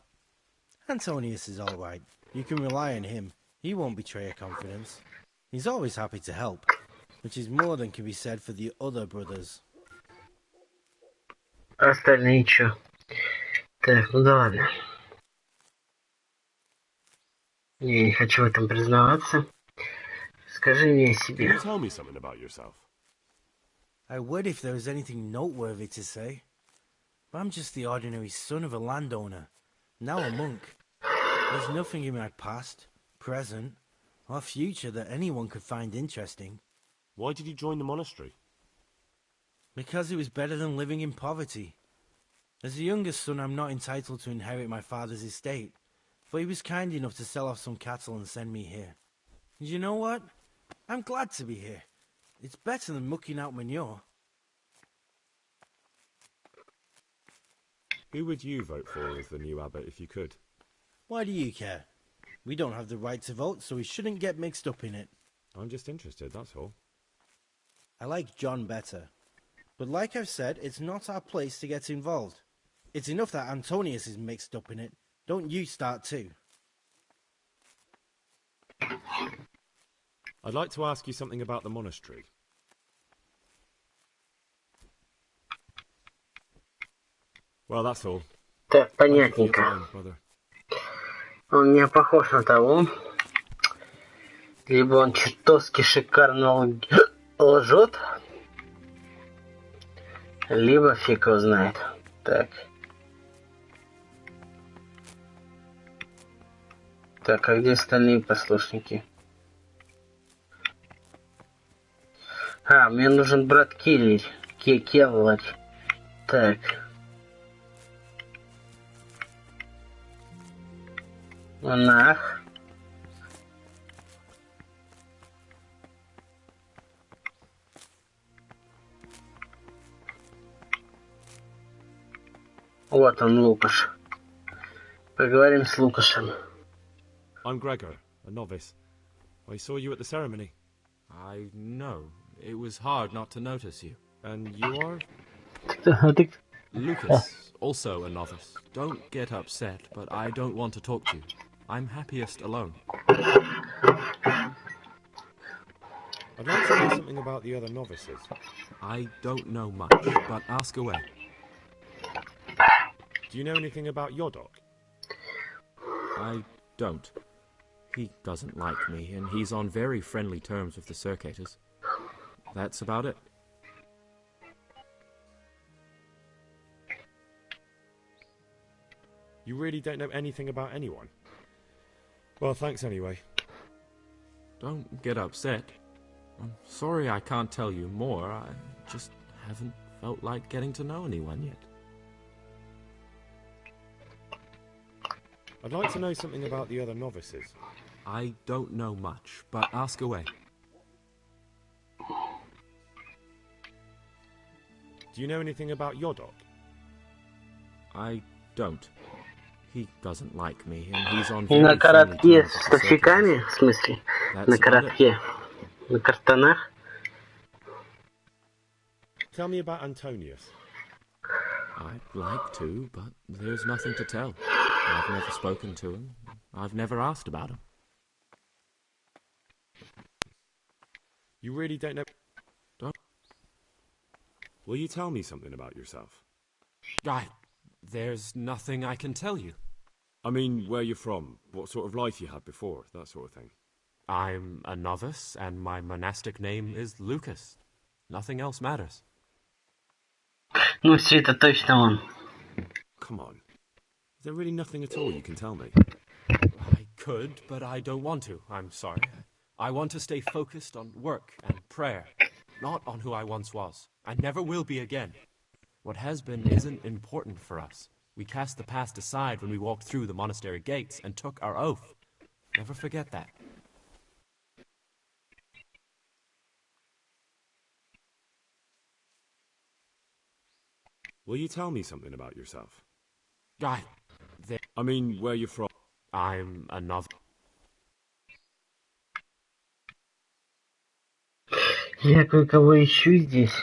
Antonius is all right. You can rely on him. He won't betray your confidence. He's always happy to help, which is more than can be said for the other brothers. Остальные чё? Так, ну да ладно. Я не хочу в этом признаваться. Скажи мне о себе. Can you tell me something about yourself? I would if there was anything noteworthy to say. But I'm just the ordinary son of a landowner, now a monk. There's nothing in my past, present, or future that anyone could find interesting. Why did you join the monastery? Because it was better than living in poverty. As the youngest son, I'm not entitled to inherit my father's estate, but he was kind enough to sell off some cattle and send me here. And you know what? I'm glad to be here. It's better than mucking out manure. Who would you vote for as the new abbot if you could? Why do you care? We don't have the right to vote, so we shouldn't get mixed up in it. I'm just interested, that's all. I like John better. But like I've said, it's not our place to get involved. It's enough that Antonius is mixed up in it. Don't you start too. I'd like to ask you something about the monastery. Well, that's all. Так, Thank you for your понятненько. time, brother. Он не похож на того. Либо он чертовски шикарно лжет, либо фиг его знает. Так. Так, а где остальные послушники? А, мне нужен брат Киллер. Келлар. Так. Монах. Вот он, Лукаш. Поговорим с Лукашем. I'm Gregor, a novice. I saw you at the ceremony. I know. It was hard not to notice you. And you are? Lucas, also a novice. Don't get upset, but I don't want to talk to you. I'm happiest alone. I'd like to know something about the other novices. I don't know much, but ask away. Do you know anything about Yodok? I don't. He doesn't like me, and he's on very friendly terms with the Circators. That's about it. You really don't know anything about anyone? Well, thanks anyway. Don't get upset. I'm sorry I can't tell you more. I just haven't felt like getting to know anyone yet. I'd like to know something about the other novices. I don't know much, but ask away. Do you know anything about Yodok? I don't. He doesn't like me, and he's on На very friendly коротке terms с with the толстяками? Circators. В смысле? That's На about it. коротке? На картонах? Tell me about Antonius. I'd like to, but there's nothing to tell. I've never spoken to him. I've never asked about him. You really don't know... Don't. Will you tell me something about yourself? There's nothing I can tell you. I mean, where you're from, what sort of life you had before, that sort of thing. I'm a novice, and my monastic name is Lucas. Nothing else matters. Ну, все это точно он. Come on. Is there really nothing at all you can tell me? I could, but I don't want to. I'm sorry. I want to stay focused on work and prayer, not on who I once was. I never will be again. What has been isn't important for us. We cast the past aside when we walked through the monastery gates and took our oath. Never forget that. Will you tell me something about yourself? I mean, where you're from. I'm a novice. Я кое-кого ищу здесь.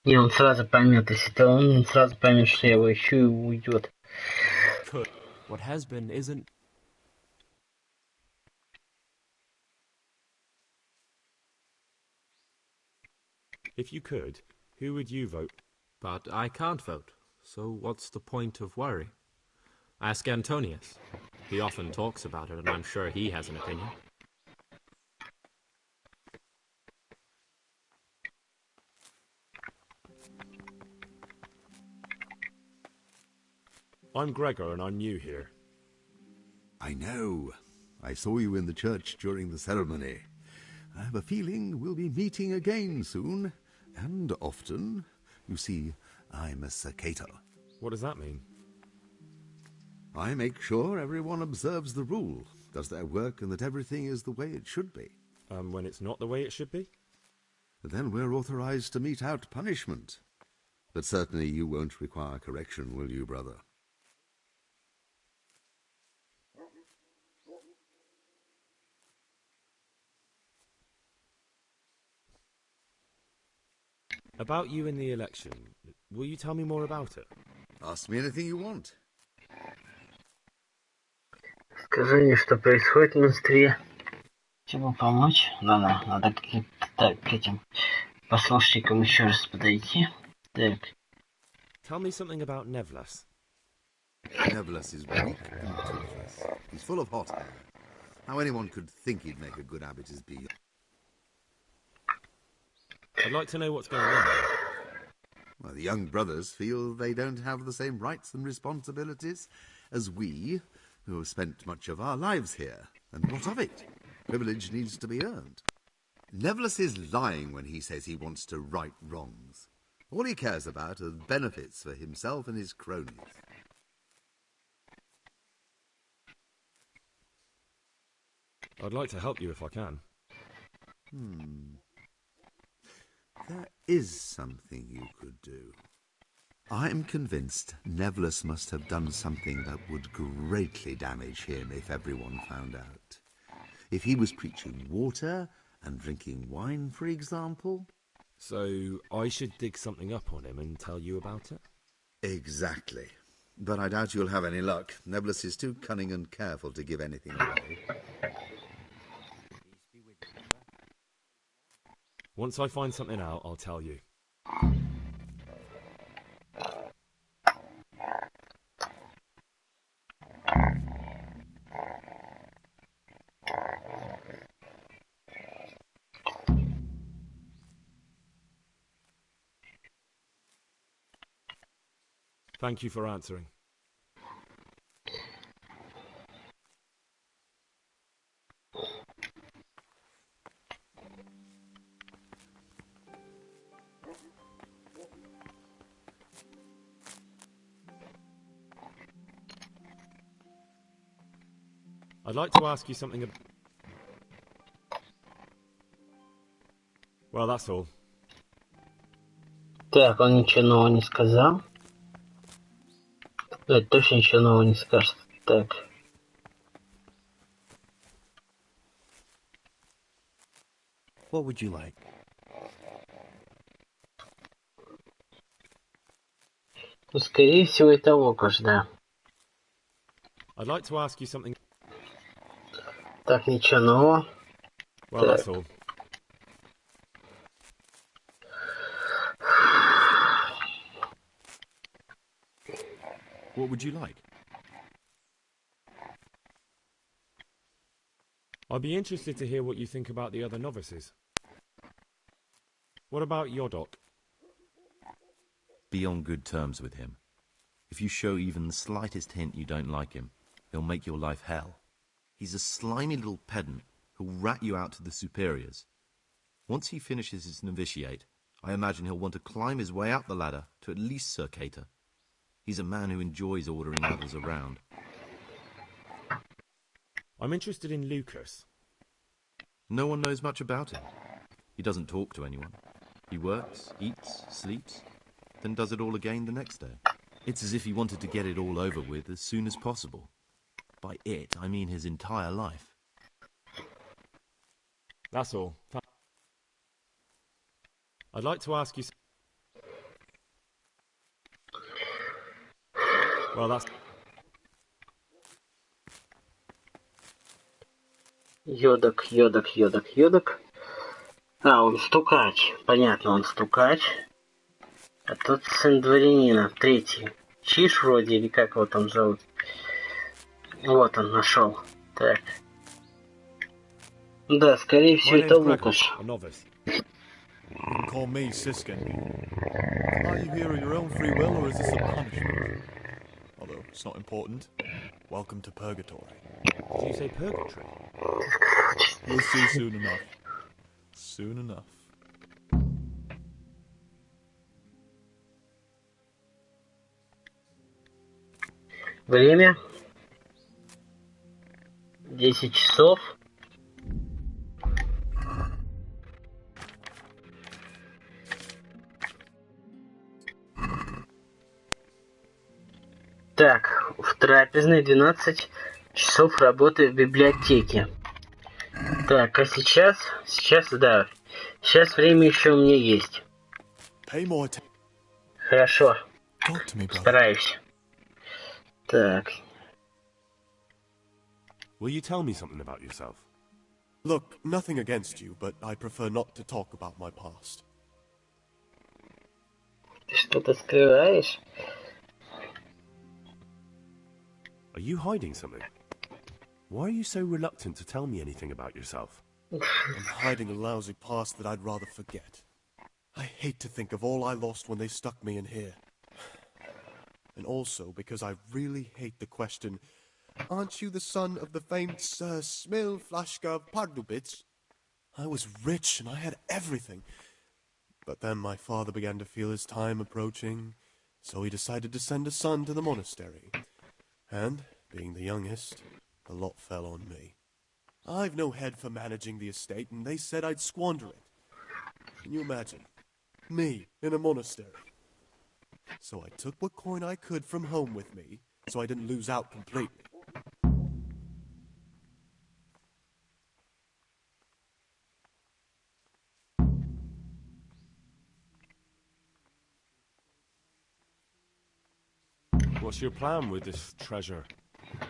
И он сразу поймет, если это он сразу поймет, что я его ищу, и уйдет. What has been isn't... If you could, who would you vote? But I can't vote, so what's the point of worry? Ask Antonius. He often talks about it, and I'm sure he has an opinion. I'm Gregor, and I'm new here. I know. I saw you in the church during the ceremony. I have a feeling we'll be meeting again soon, and often. You see, I'm a circator. What does that mean? I make sure everyone observes the rule, does their work, and that everything is the way it should be. When it's not the way it should be? Then we're authorized to mete out punishment. But certainly you won't require correction, will you, brother? About you in the election, will you tell me more about it? Ask me anything you want. Скажи мне, что происходит в монастыре. Чтобы помочь, надо к этим послушникам еще раз подойти. Так. Tell me something about Nevlas. Nevlas is weak and toothless. He's full of hot hair. How anyone could think he'd make a good abbot is beyond. I'd like to know what's going on there. Well, the young brothers feel they don't have the same rights and responsibilities as we, who have spent much of our lives here. And what of it? Privilege needs to be earned. Nevlas is lying when he says he wants to right wrongs. All he cares about are benefits for himself and his cronies. I'd like to help you if I can. There is something you could do. I'm convinced Nevlas must have done something that would greatly damage him if everyone found out. If he was preaching water and drinking wine, for example. So I should dig something up on him and tell you about it? Exactly. But I doubt you'll have any luck. Nevlas is too cunning and careful to give anything away. Once I find something out, I'll tell you. Thank you for answering. I'd like to ask you something about... Well, that's all. Так, он ничего нового не сказал. Точно ничего нового не скажет. Так. What would you like? Ну, скорее всего, это Лукаш, да. I'd like to ask you something... Так, ничего нового. Well, that's all. What would you like? I'd be interested to hear what you think about the other novices. What about Yodok? Be on good terms with him. If you show even the slightest hint you don't like him, he'll make your life hell. He's a slimy little pedant who'll rat you out to the superiors. Once he finishes his novitiate, I imagine he'll want to climb his way up the ladder to at least Sir Cater. He's a man who enjoys ordering others around. I'm interested in Lucas. No one knows much about him. He doesn't talk to anyone. He works, eats, sleeps, then does it all again the next day. It's as if he wanted to get it all over with as soon as possible. By it, I mean his entire life. That's all. I'd like to ask you... Well, that's... Йодок, йодок, йодок, йодок. А, он стукач. Понятно, он стукач. А тут сын дворянина, третий. Чиш вроде, или как его там зовут. Вот он, нашел. Так. Да, скорее всего, это Лукаш. Call me Siskin. Are you here of your own free will, or is this a punishment? Although it's not important. Welcome to Purgatory. Did you say Purgatory? We'll see soon enough. Soon enough. Время 10 часов. Так, в трапезной 12 часов работы в библиотеке. Так, а сейчас, да, сейчас время еще у меня есть. Хорошо, стараюсь. Так. Will you tell me something about yourself? Look, nothing against you, but I prefer not to talk about my past. Ты что-то скрываешь? Are you hiding something? Why are you so reluctant to tell me anything about yourself? I'm hiding a lousy past that I'd rather forget. I hate to think of all I lost when they stuck me in here. And also because I really hate the question, aren't you the son of the famed Sir Smil Flashka Pardubitz? I was rich and I had everything. But then my father began to feel his time approaching, so he decided to send a son to the monastery. And, being the youngest, the lot fell on me. I've no head for managing the estate, and they said I'd squander it. Can you imagine? Me, in a monastery. So I took what coin I could from home with me, so I didn't lose out completely. What's your plan with this treasure?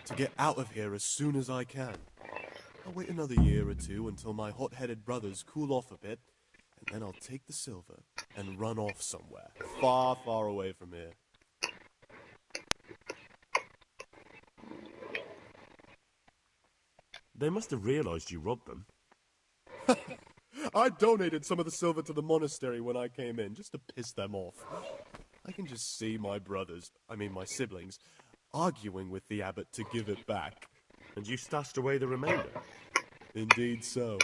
To get out of here as soon as I can. I'll wait another year or two until my hot-headed brothers cool off a bit, and then I'll take the silver and run off somewhere, far, far away from here. They must have realized you robbed them. I donated some of the silver to the monastery when I came in, just to piss them off. I can just see my brothers, my siblings, arguing with the abbot to give it back. And you stashed away the remainder? Indeed so.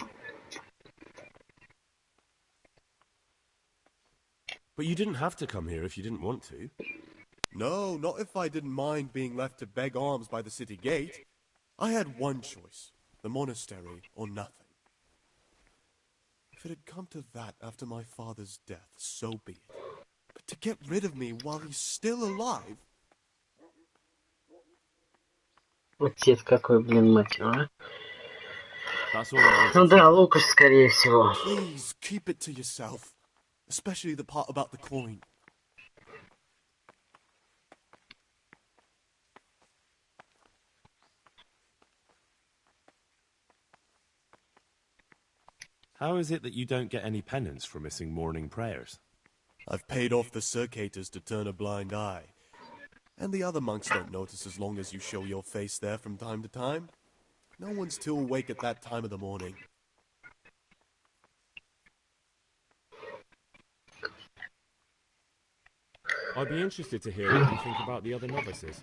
But you didn't have to come here if you didn't want to. No, not if I didn't mind being left to beg alms by the city gate. I had one choice, the monastery or nothing. If it had come to that after my father's death, so be it. But to get rid of me while he's still alive... Отец какой, блин, мать его, а? Ну да, Лукаш, скорее всего. Please, keep it to yourself. Especially the part about the coin. How is it that you don't get any penance for missing morning prayers? I've paid off the circators to turn a blind eye. And the other monks don't notice as long as you show your face there from time to time. No one's too awake at that time of the morning. I'd be interested to hear what you think about the other novices.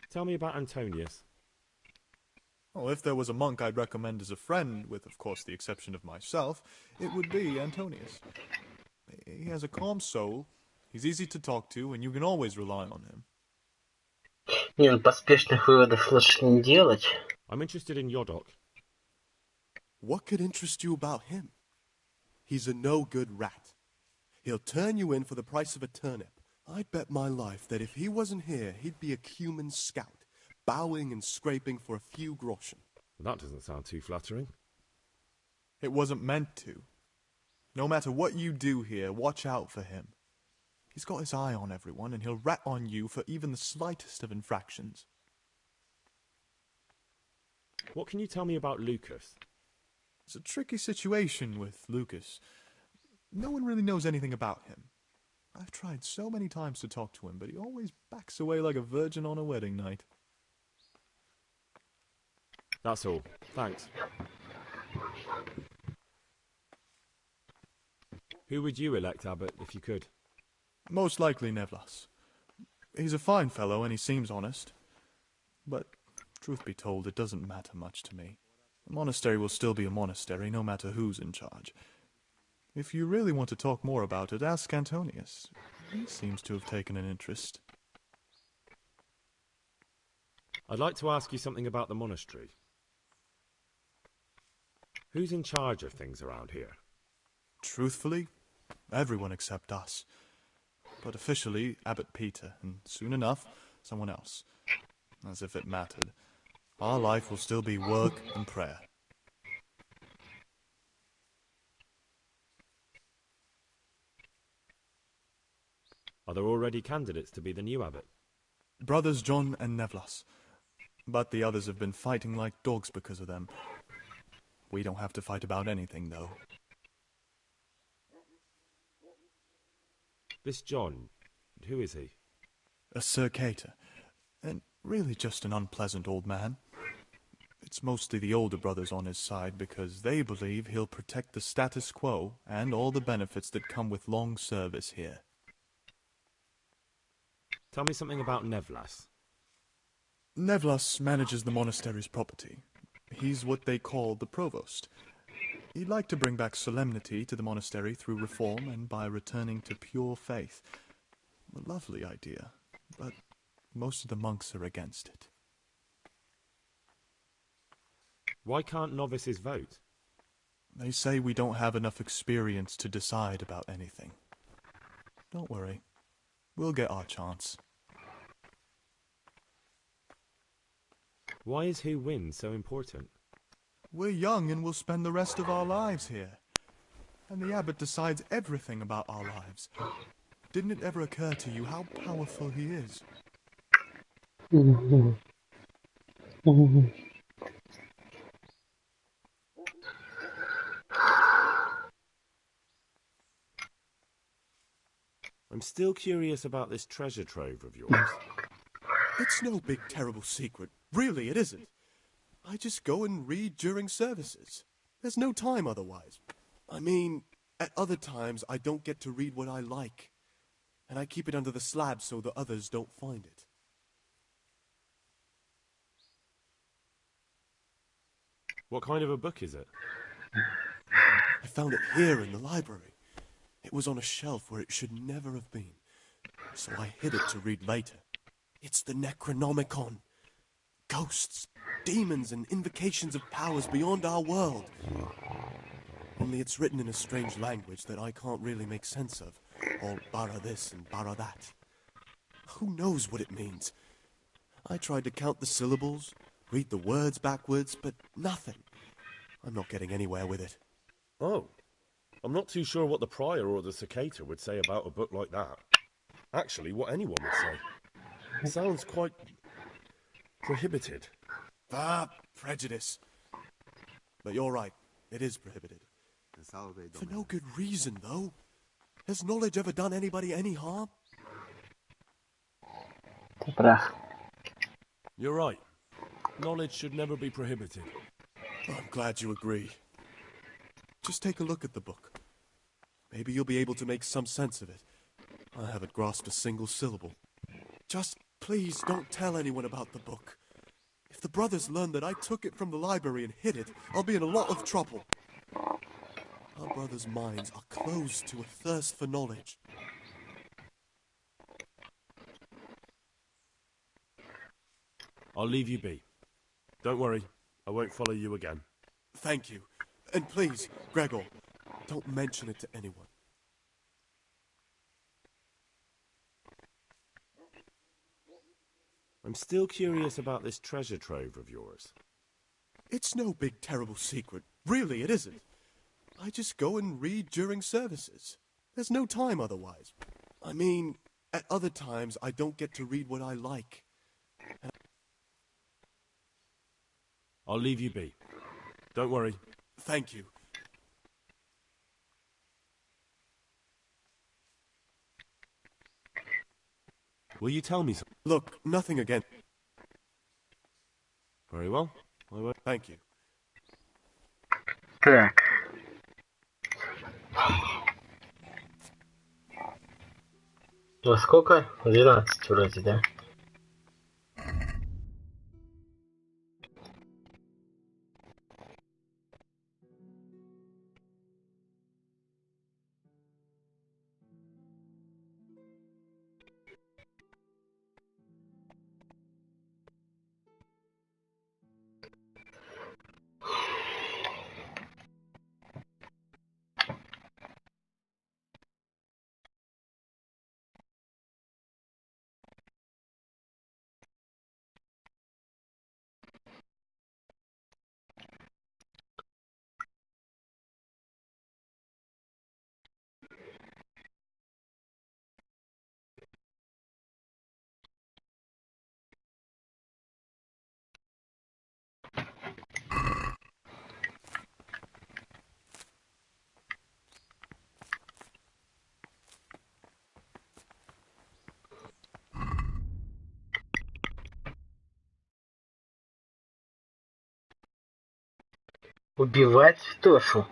Tell me about Antonius. Well, if there was a monk I'd recommend as a friend, with of course the exception of myself, it would be Antonius. He has a calm soul, he's easy to talk to, and you can always rely on him. Нет, поспешных выводов лучше не делать. I'm interested in Yodok. What could interest you about him? He's a no-good rat. He'll turn you in for the price of a turnip. I'd bet my life that if he wasn't here, he'd be a cumin scout, bowing and scraping for a few groschen. That doesn't sound too flattering. It wasn't meant to. No matter what you do here, watch out for him. He's got his eye on everyone, and he'll rat on you for even the slightest of infractions. What can you tell me about Lucas? It's a tricky situation with Lucas. No one really knows anything about him. I've tried so many times to talk to him, but he always backs away like a virgin on a wedding night. That's all. Thanks. Who would you elect, Abbot, if you could? Most likely Nevlas. He's a fine fellow and he seems honest. But, truth be told, it doesn't matter much to me. The monastery will still be a monastery, no matter who's in charge. If you really want to talk more about it, ask Antonius. He seems to have taken an interest. I'd like to ask you something about the monastery. Who's in charge of things around here? Truthfully, everyone except us. But officially, Abbot Peter, and soon enough, someone else. As if it mattered. Our life will still be work and prayer. Are there already candidates to be the new abbot? Brothers John and Nevlas. But the others have been fighting like dogs because of them. We don't have to fight about anything, though. This John, who is he? A Sir Cater, and really just an unpleasant old man. It's mostly the older brothers on his side because they believe he'll protect the status quo and all the benefits that come with long service here. Tell me something about Nevlas. Nevlas manages the monastery's property. He's what they call the provost. He'd like to bring back solemnity to the monastery through reform and by returning to pure faith. A lovely idea, but most of the monks are against it. Why can't novices vote? They say we don't have enough experience to decide about anything. Don't worry. We'll get our chance. Why is who wins so important? We're young and we'll spend the rest of our lives here. And the abbot decides everything about our lives. Didn't it ever occur to you how powerful he is? I'm still curious about this treasure trove of yours. It's no big terrible secret. Really, it isn't. I just go and read during services. There's no time otherwise. I mean, at other times I don't get to read what I like. And I keep it under the slab so the others don't find it. What kind of a book is it? I found it here in the library. It was on a shelf where it should never have been. So I hid it to read later. It's the Necronomicon. Ghosts, demons, and invocations of powers beyond our world. Only it's written in a strange language that I can't really make sense of. All bara this and bara that. Who knows what it means? I tried to count the syllables, read the words backwards, but nothing. I'm not getting anywhere with it. Oh, I'm not too sure what the prior or the cicada would say about a book like that. Actually, what anyone would say. It sounds quite prohibited. Ah, prejudice. But you're right, it is prohibited. For no good reason, though. Has knowledge ever done anybody any harm? Ты прав. You're right. Knowledge should never be prohibited. I'm glad you agree. Just take a look at the book. Maybe you'll be able to make some sense of it. I haven't grasped a single syllable. Just please don't tell anyone about the book. If the brothers learn that I took it from the library and hid it, I'll be in a lot of trouble. Our brothers' minds are closed to a thirst for knowledge. I'll leave you be. Don't worry, I won't follow you again. Thank you. And please, Gregor, don't mention it to anyone. I'm still curious about this treasure trove of yours. It's no big terrible secret. Really, it isn't. I just go and read during services. There's no time otherwise. I mean, at other times I don't get to read what I like. I'll leave you be. Don't worry. Thank you. Will you tell me something? Look, nothing again. Very well. I won't. Thank you. Так. Во сколько? 12 вроде, да? Убивать в Тошу.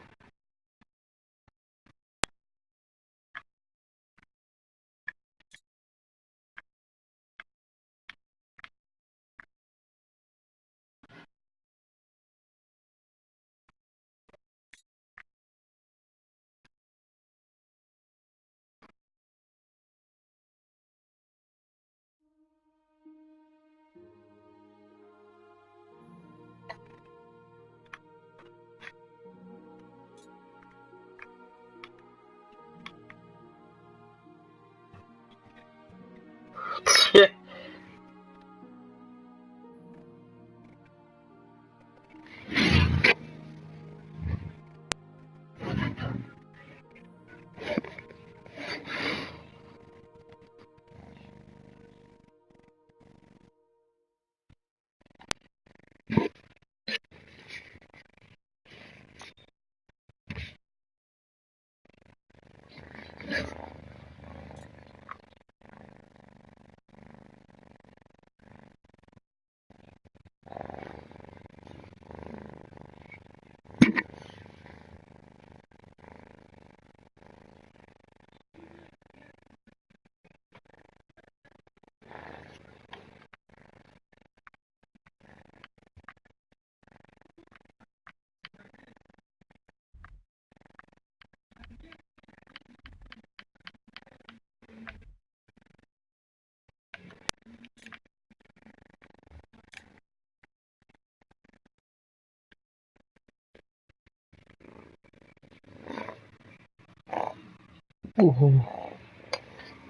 Угу.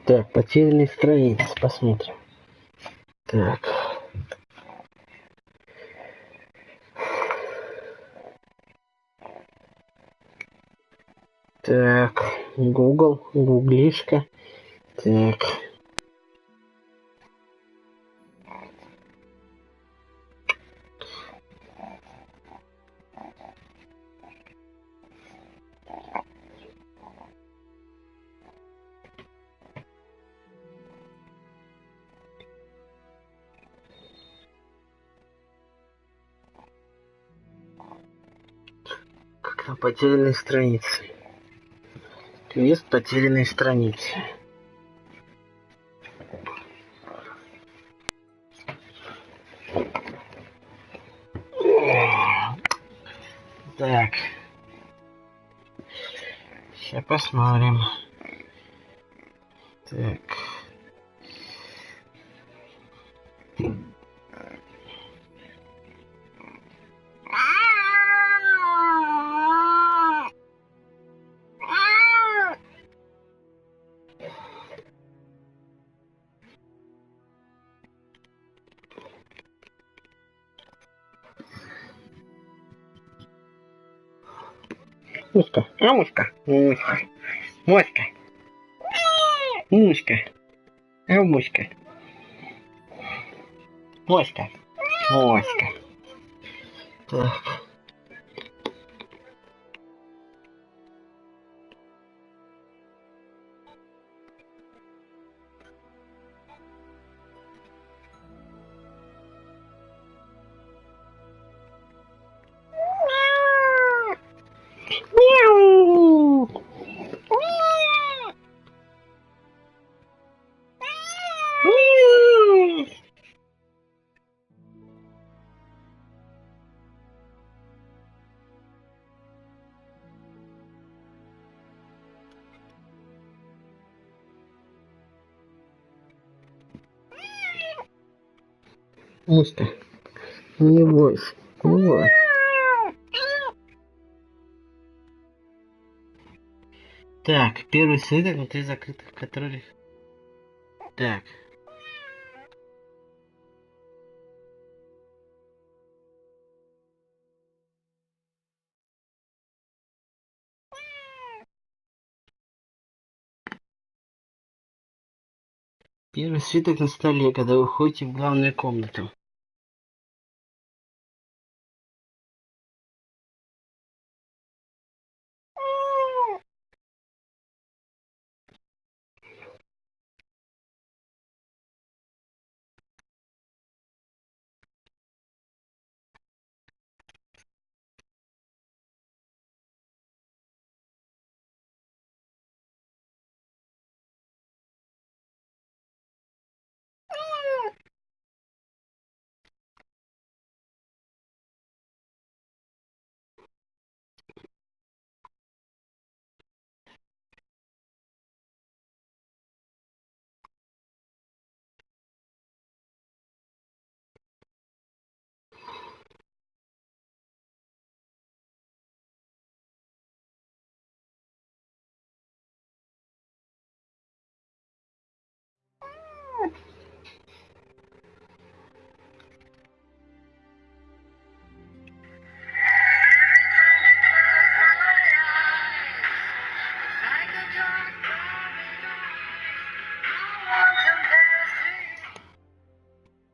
Так, потерянный страниц, посмотрим. Так. Так, Google, гуглишка. Так. на потерянной странице. Квест потерянной страницы. Так. Сейчас посмотрим. Так. Муська, муська, муська, муська, муська, муська, муська, муська. Так. Мяу. Мяу. Муська, не бойся, не бойся. Так, первый свиток внутри закрытых которых... Так. Первый свиток на столе, когда вы входите в главную комнату.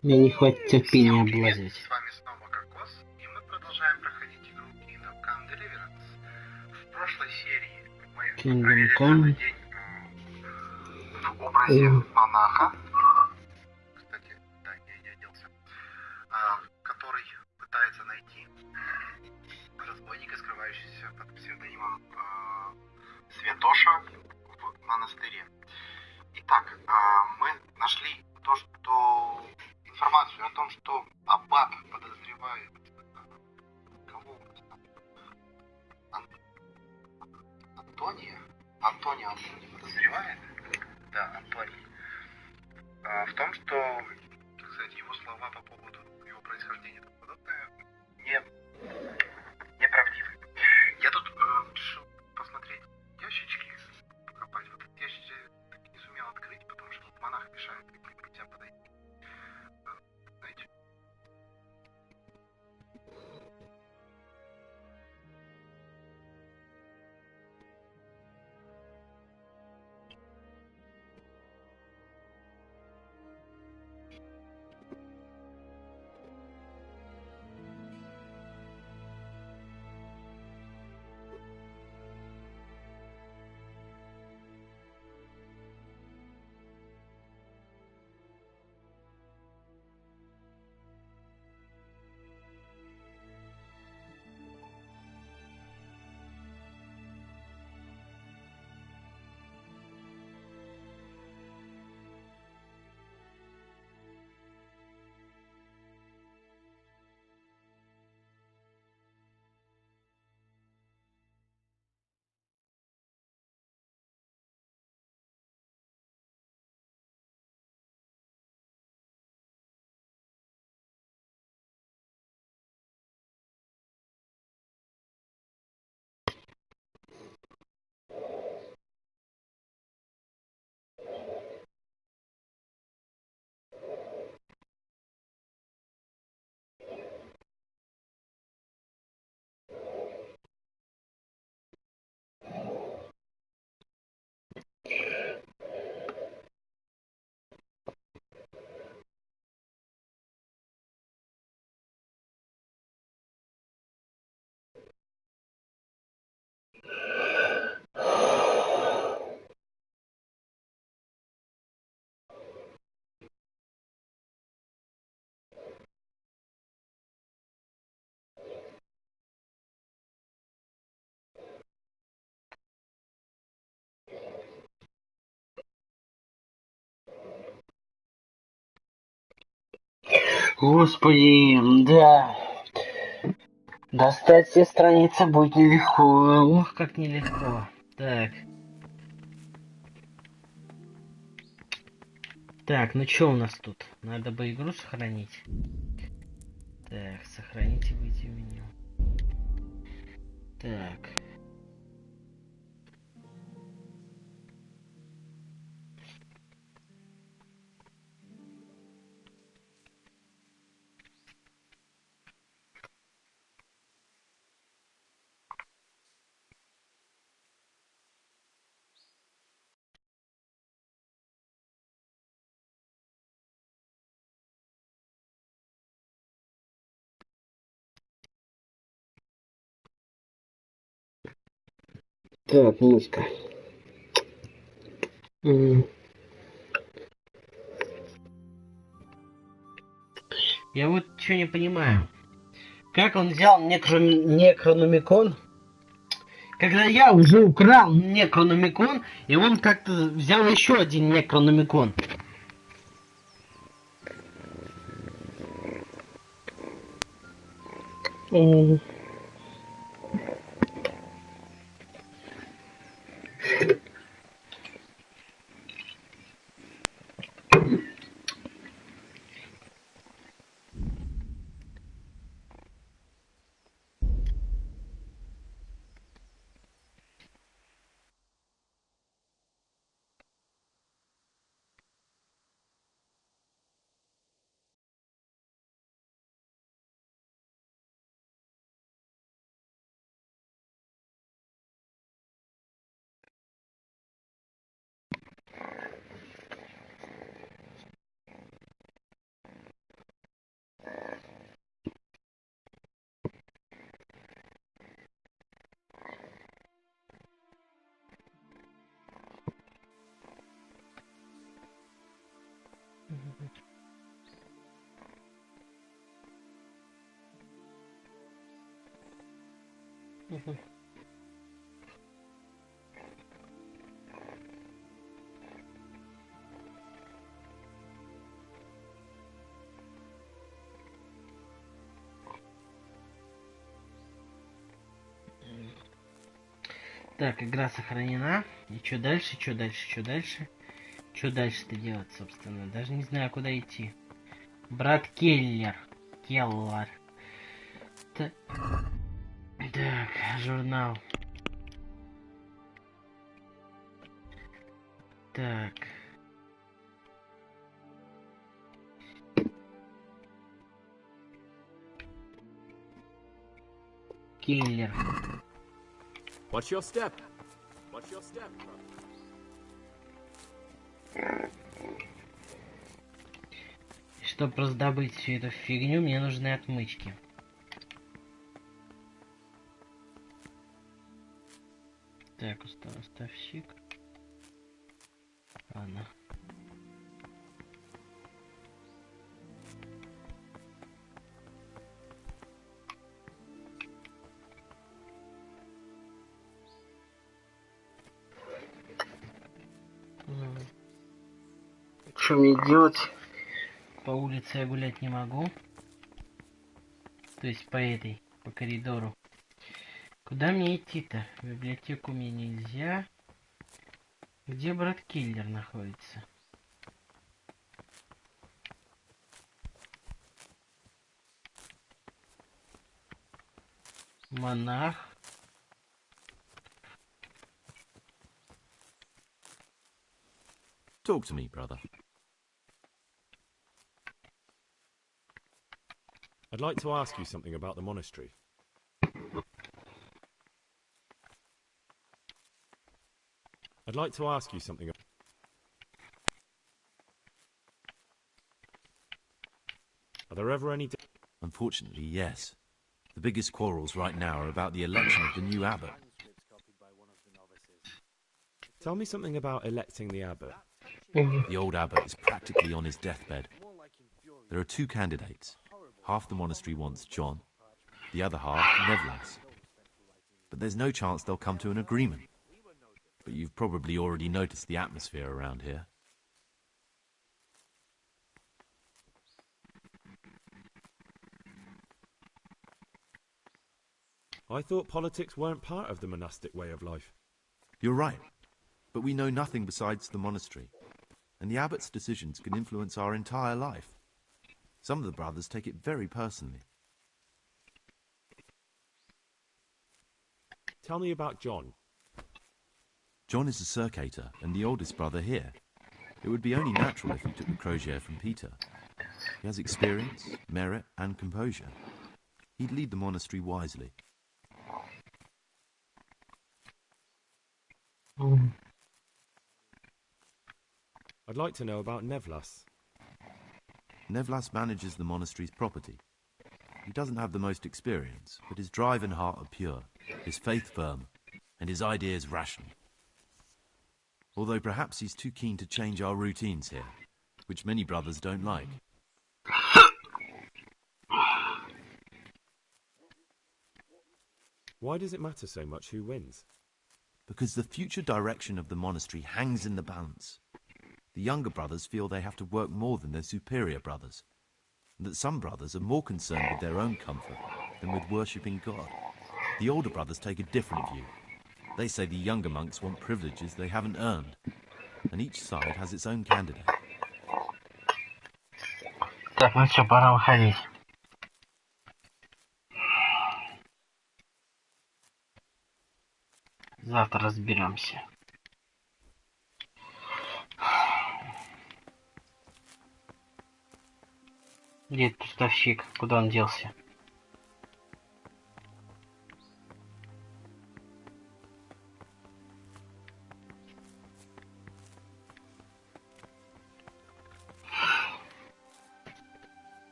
Мне не хватит терпения облазить. С вами снова Кокос, и мы продолжаем проходить игру Kingdom Come Deliverance. В прошлой серии мы провели целый день в образе монаха. Кстати, да, я не оделся. Который пытается найти разбойника, скрывающегося под псевдонимом Святоша в монастыре. Итак, мы нашли то, что информацию о том, что аббат подозревает кого? Антония он не подозревает? Да, Антоний. В том, что, кстати, его слова по поводу его происхождения и тому подобное неправдивы. Я тут решил посмотреть ящички, покопать. Вот этот ящик я так и не сумел открыть, потому что тут монах мешает, как нельзя подойти. Знаете? Господи, да. Достать все страницы будет нелегко. Ух, как нелегко. Так. Так, ну что у нас тут? Надо бы игру сохранить. Так, сохранить и выйти в меню. Так. Так, музыка. Я вот что не понимаю. Как он взял некрономикон, когда я уже украл некрономикон, и он как-то взял еще один некрономикон. Так, игра сохранена. И что дальше, что дальше, что дальше? Что дальше-то делать, собственно? Даже не знаю, куда идти. Брат Келлер. Так, журнал. Так. Келлер. Watch your step. Watch your step. Чтобы раздобыть всю эту фигню, мне нужны отмычки. Так, уставщик. Ладно. Что мне делать? По улице я гулять не могу. То есть по коридору. Куда мне идти-то? В библиотеку мне нельзя. Где брат Киллер находится? Монах. Talk to me, brother. I'd like to ask you something about the monastery. I'd like to ask you something. Are there ever any... Unfortunately, yes. The biggest quarrels right now are about the election of the new abbot. Tell me something about electing the abbot. The old abbot is practically on his deathbed. There are two candidates. Half the monastery wants John, the other half Nevlas. But there's no chance they'll come to an agreement. But you've probably already noticed the atmosphere around here. I thought politics weren't part of the monastic way of life. You're right, but we know nothing besides the monastery, and the abbot's decisions can influence our entire life. Some of the brothers take it very personally. Tell me about John. John is a circator and the oldest brother here. It would be only natural if he took the crosier from Peter. He has experience, merit, and composure. He'd lead the monastery wisely. I'd like to know about Nevlas. Nevlas manages the monastery's property. He doesn't have the most experience, but his drive and heart are pure, his faith firm, and his ideas rational. Although perhaps he's too keen to change our routines here, which many brothers don't like. Why does it matter so much who wins? Because the future direction of the monastery hangs in the balance. The younger brothers feel they have to work more than their superior brothers, and that some brothers are more concerned with their own comfort than with worshipping God. The older brothers take a different view. They say the younger monks want privileges they haven't earned, and each side has its own candidate. Так, ну что, пора выходить. Завтра разберемся. Где этот поставщик? Куда он делся?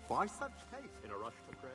Why such haste in a rush to pray?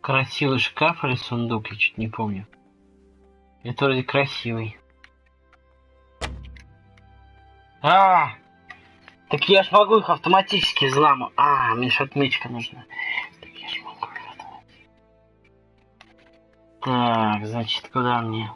Красивый шкаф или сундук, я чуть не помню. Это вроде красивый. Так я ж могу их автоматически взламывать. Мне же отмычка нужна. Так я ж могу их автоматически. Так, значит, куда мне?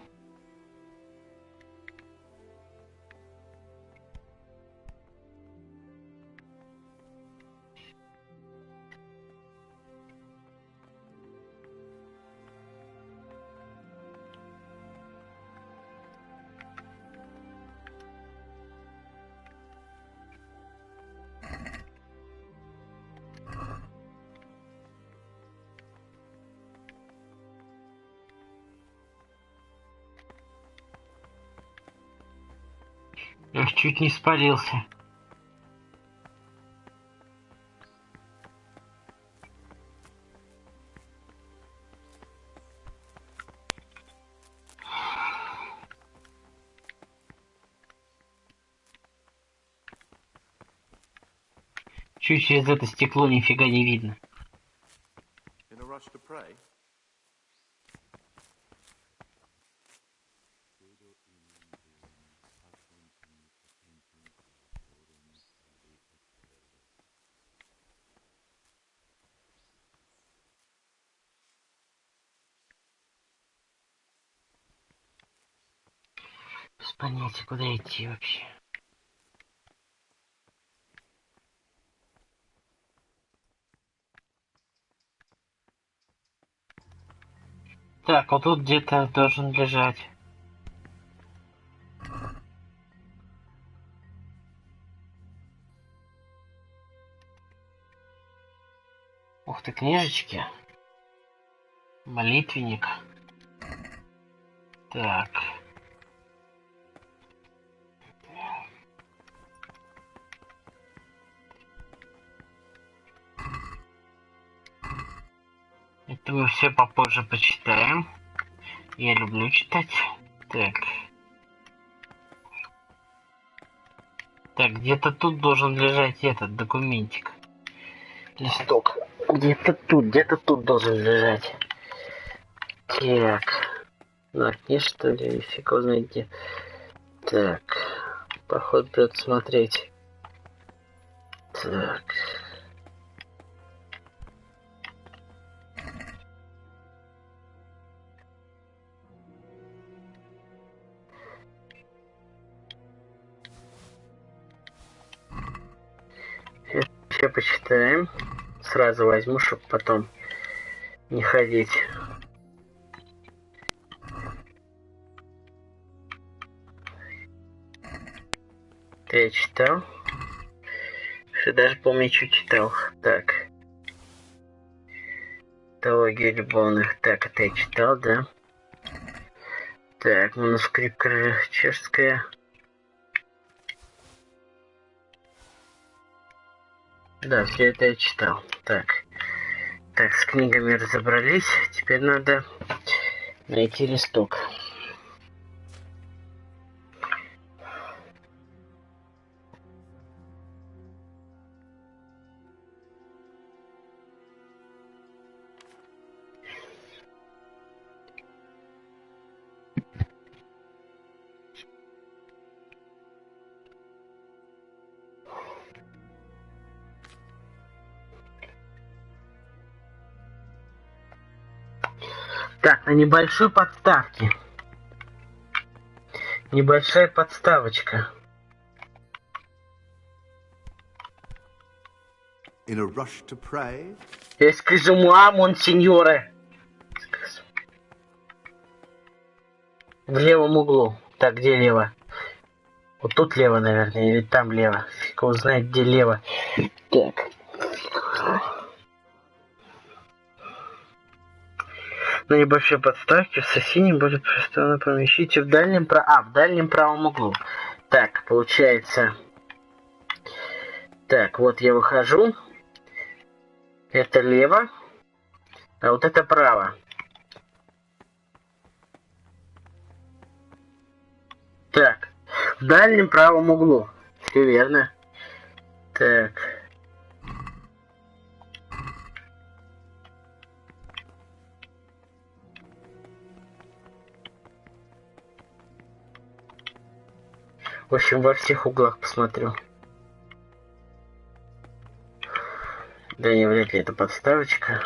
Я чуть не спалился. Чуть через это стекло нифига не видно. In a rush to pray? Без понятия, куда идти вообще. Так, вот тут где-то должен лежать. Ух ты, книжечки. Молитвенник. Так. Это мы все попозже почитаем. Я люблю читать. Так. Так, где-то тут должен лежать этот документик. Листок. Где-то тут должен лежать. Так. На окне, что ли? Фиг его знает где. Так. Походу придется смотреть. Так. Все почитаем. Сразу возьму, чтобы потом не ходить. Я читал. Что даже помню, что читал. Так. Теология любовных. Так, это я читал, да? Так, манускрипт чешская. Да, все это я читал. Так. Так, с книгами разобрались. Теперь надо найти листок. Так, на небольшой подставке. Небольшая подставочка. In a rush to pray? Excusez-moi, монсеньоре. В левом углу. Так, где лево? Вот тут лево, наверное, или там лево. Фиг его знает, где лево. Так. На небольшой подставке в сосине будет поставлено помещите в дальнем в дальнем правом углу. Так, получается. Так, вот я выхожу. Это лево. А вот это право. Так. В дальнем правом углу. Все верно. Так. В общем, во всех углах посмотрю. Да не, вряд ли это подставочка.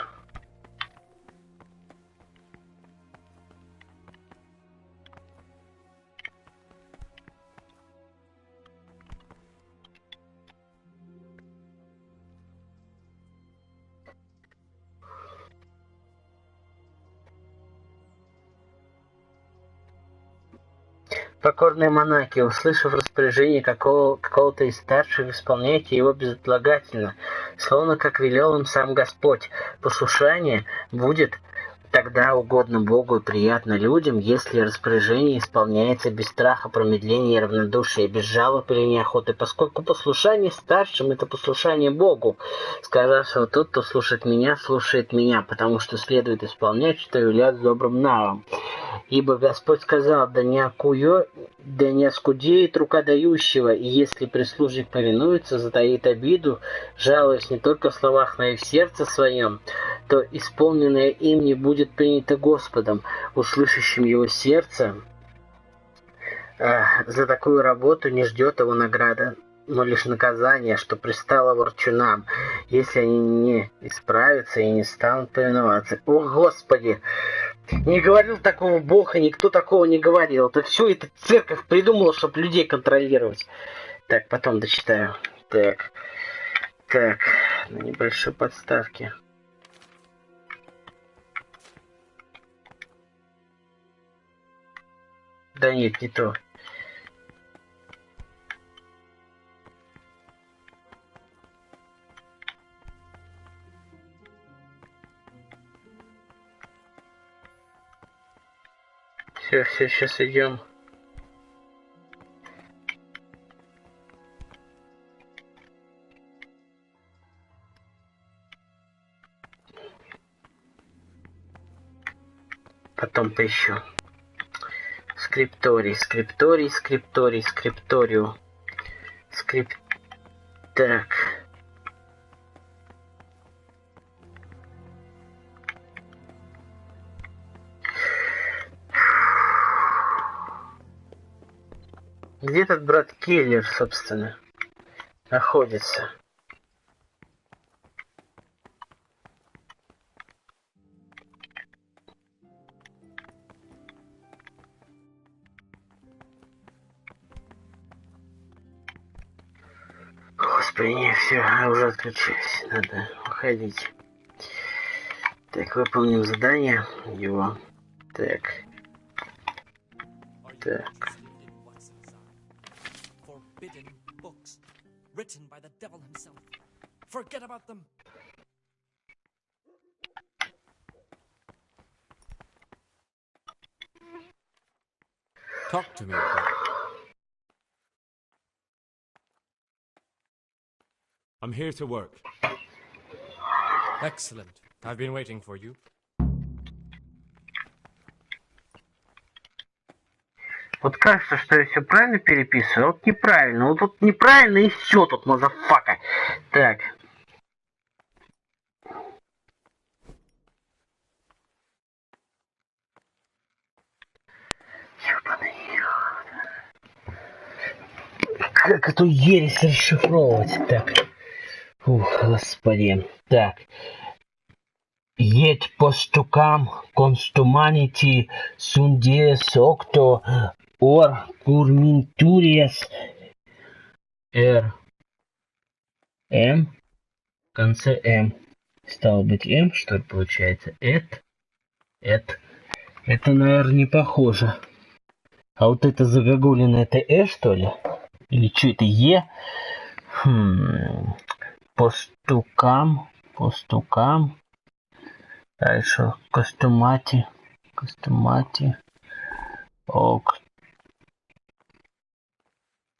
Покорные монахи, услышав распоряжение какого-то из старших, исполняйте его безотлагательно, словно как велел им сам Господь. Послушание будет тогда угодно Богу и приятно людям, если распоряжение исполняется без страха, промедления и равнодушия, без жалоб или неохоты, поскольку послушание старшим — это послушание Богу, сказавшего: тот, кто слушает меня, потому что следует исполнять, что является добрым навом. Ибо Господь сказал: да не оскудеет рука дающего, и если прислужник повинуется, затаит обиду, жалуясь не только в словах, но и в сердце своем, то исполненное им не будет принято Господом, услышащим его сердце. За такую работу не ждет его награда, но лишь наказание, что пристало ворчунам, если они не исправятся и не станут повиноваться. О, Господи! Не говорил такого Бог, и никто такого не говорил. Это все эта церковь придумала, чтобы людей контролировать. Так, потом дочитаю. Так, на небольшой подставке. Да нет, не то. Все, сейчас идем. Потом поищу. Скрипторий. Так. Где этот брат Келлер, собственно, находится? Господи, не, все, я уже отключаюсь. Надо уходить. Так, выполним задание его. Так. Так. Forbidden books, written by the devil himself. Forget about them. Talk to me, brother. I'm here to work. Excellent. I've been waiting for you. Вот кажется, что я все правильно переписываю, а вот неправильно. Вот тут неправильно и все тут, мазафака. Так. Ёбаный. Как эту ересь расшифровывать? Так. Ух, господи. Так. Iet postукam constummaniti sundies octo or curminturias М. В конце М. Стало быть М, что ли, получается? Это, наверное, не похоже. А вот это загогулина, это что ли? Или что это, Е? Постукам. Дальше костюмати.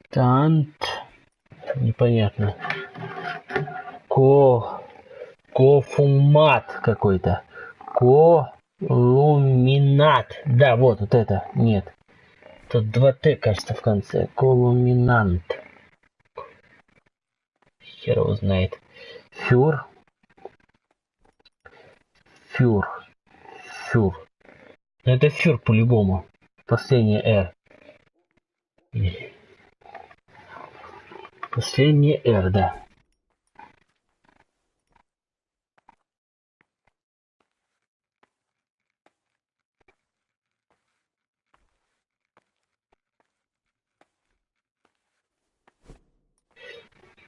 Октант. Непонятно. Кофумат какой-то. Колуминат. Да, вот это. Нет. Тут 2 Т, кажется, в конце. Колуминант. Хер его знает. Фюр. Это фюр по-любому. Последнее Р. Последнее Р, да.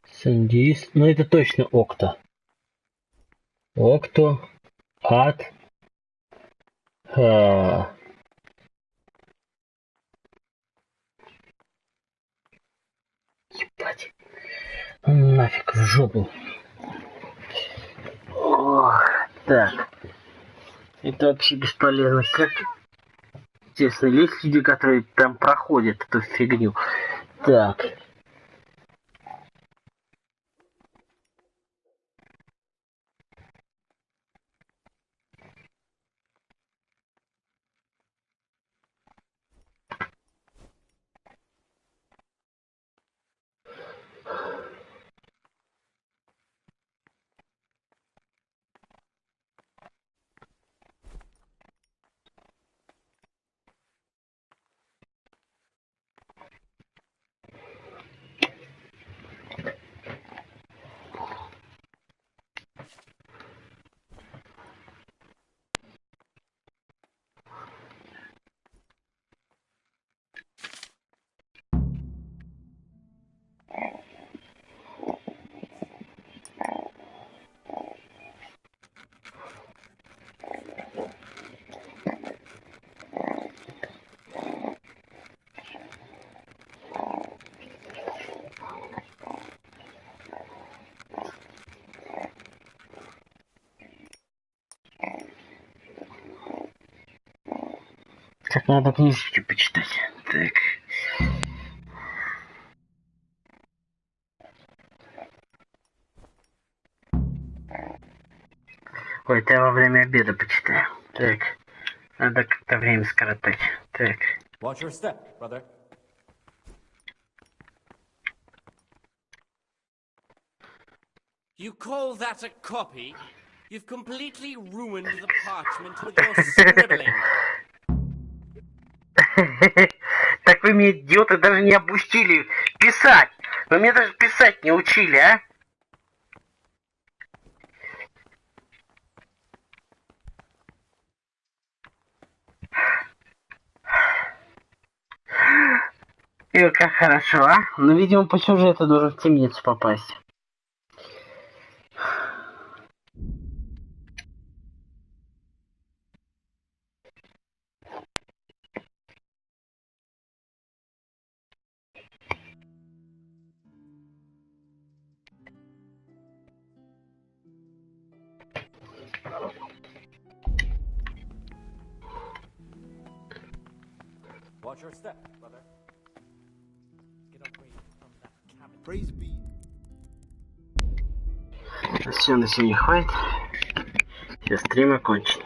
Сандис. Ну это точно Окто. Ад. Ебать. Нафиг в жопу. Ох, так. Это вообще бесполезно. Как интересно, есть люди, которые там проходят эту фигню. Так. Так, надо книжечки почитать. Так. Ой, это я во время обеда почитаю. Так. Надо как-то время скоротать. Так. Watch your step, brother. You call that a copy? You've completely ruined the parchment with your scribbling. Так вы меня, идиоты, даже не обучили писать. Вы меня даже писать не учили, а? И как хорошо, а? Ну, видимо, по сюжету должен в темницу попасть. Watch your step, brother. Get away from that cabin. Praise be. Все, на сегодня хватит. Сейчас стрим окончен.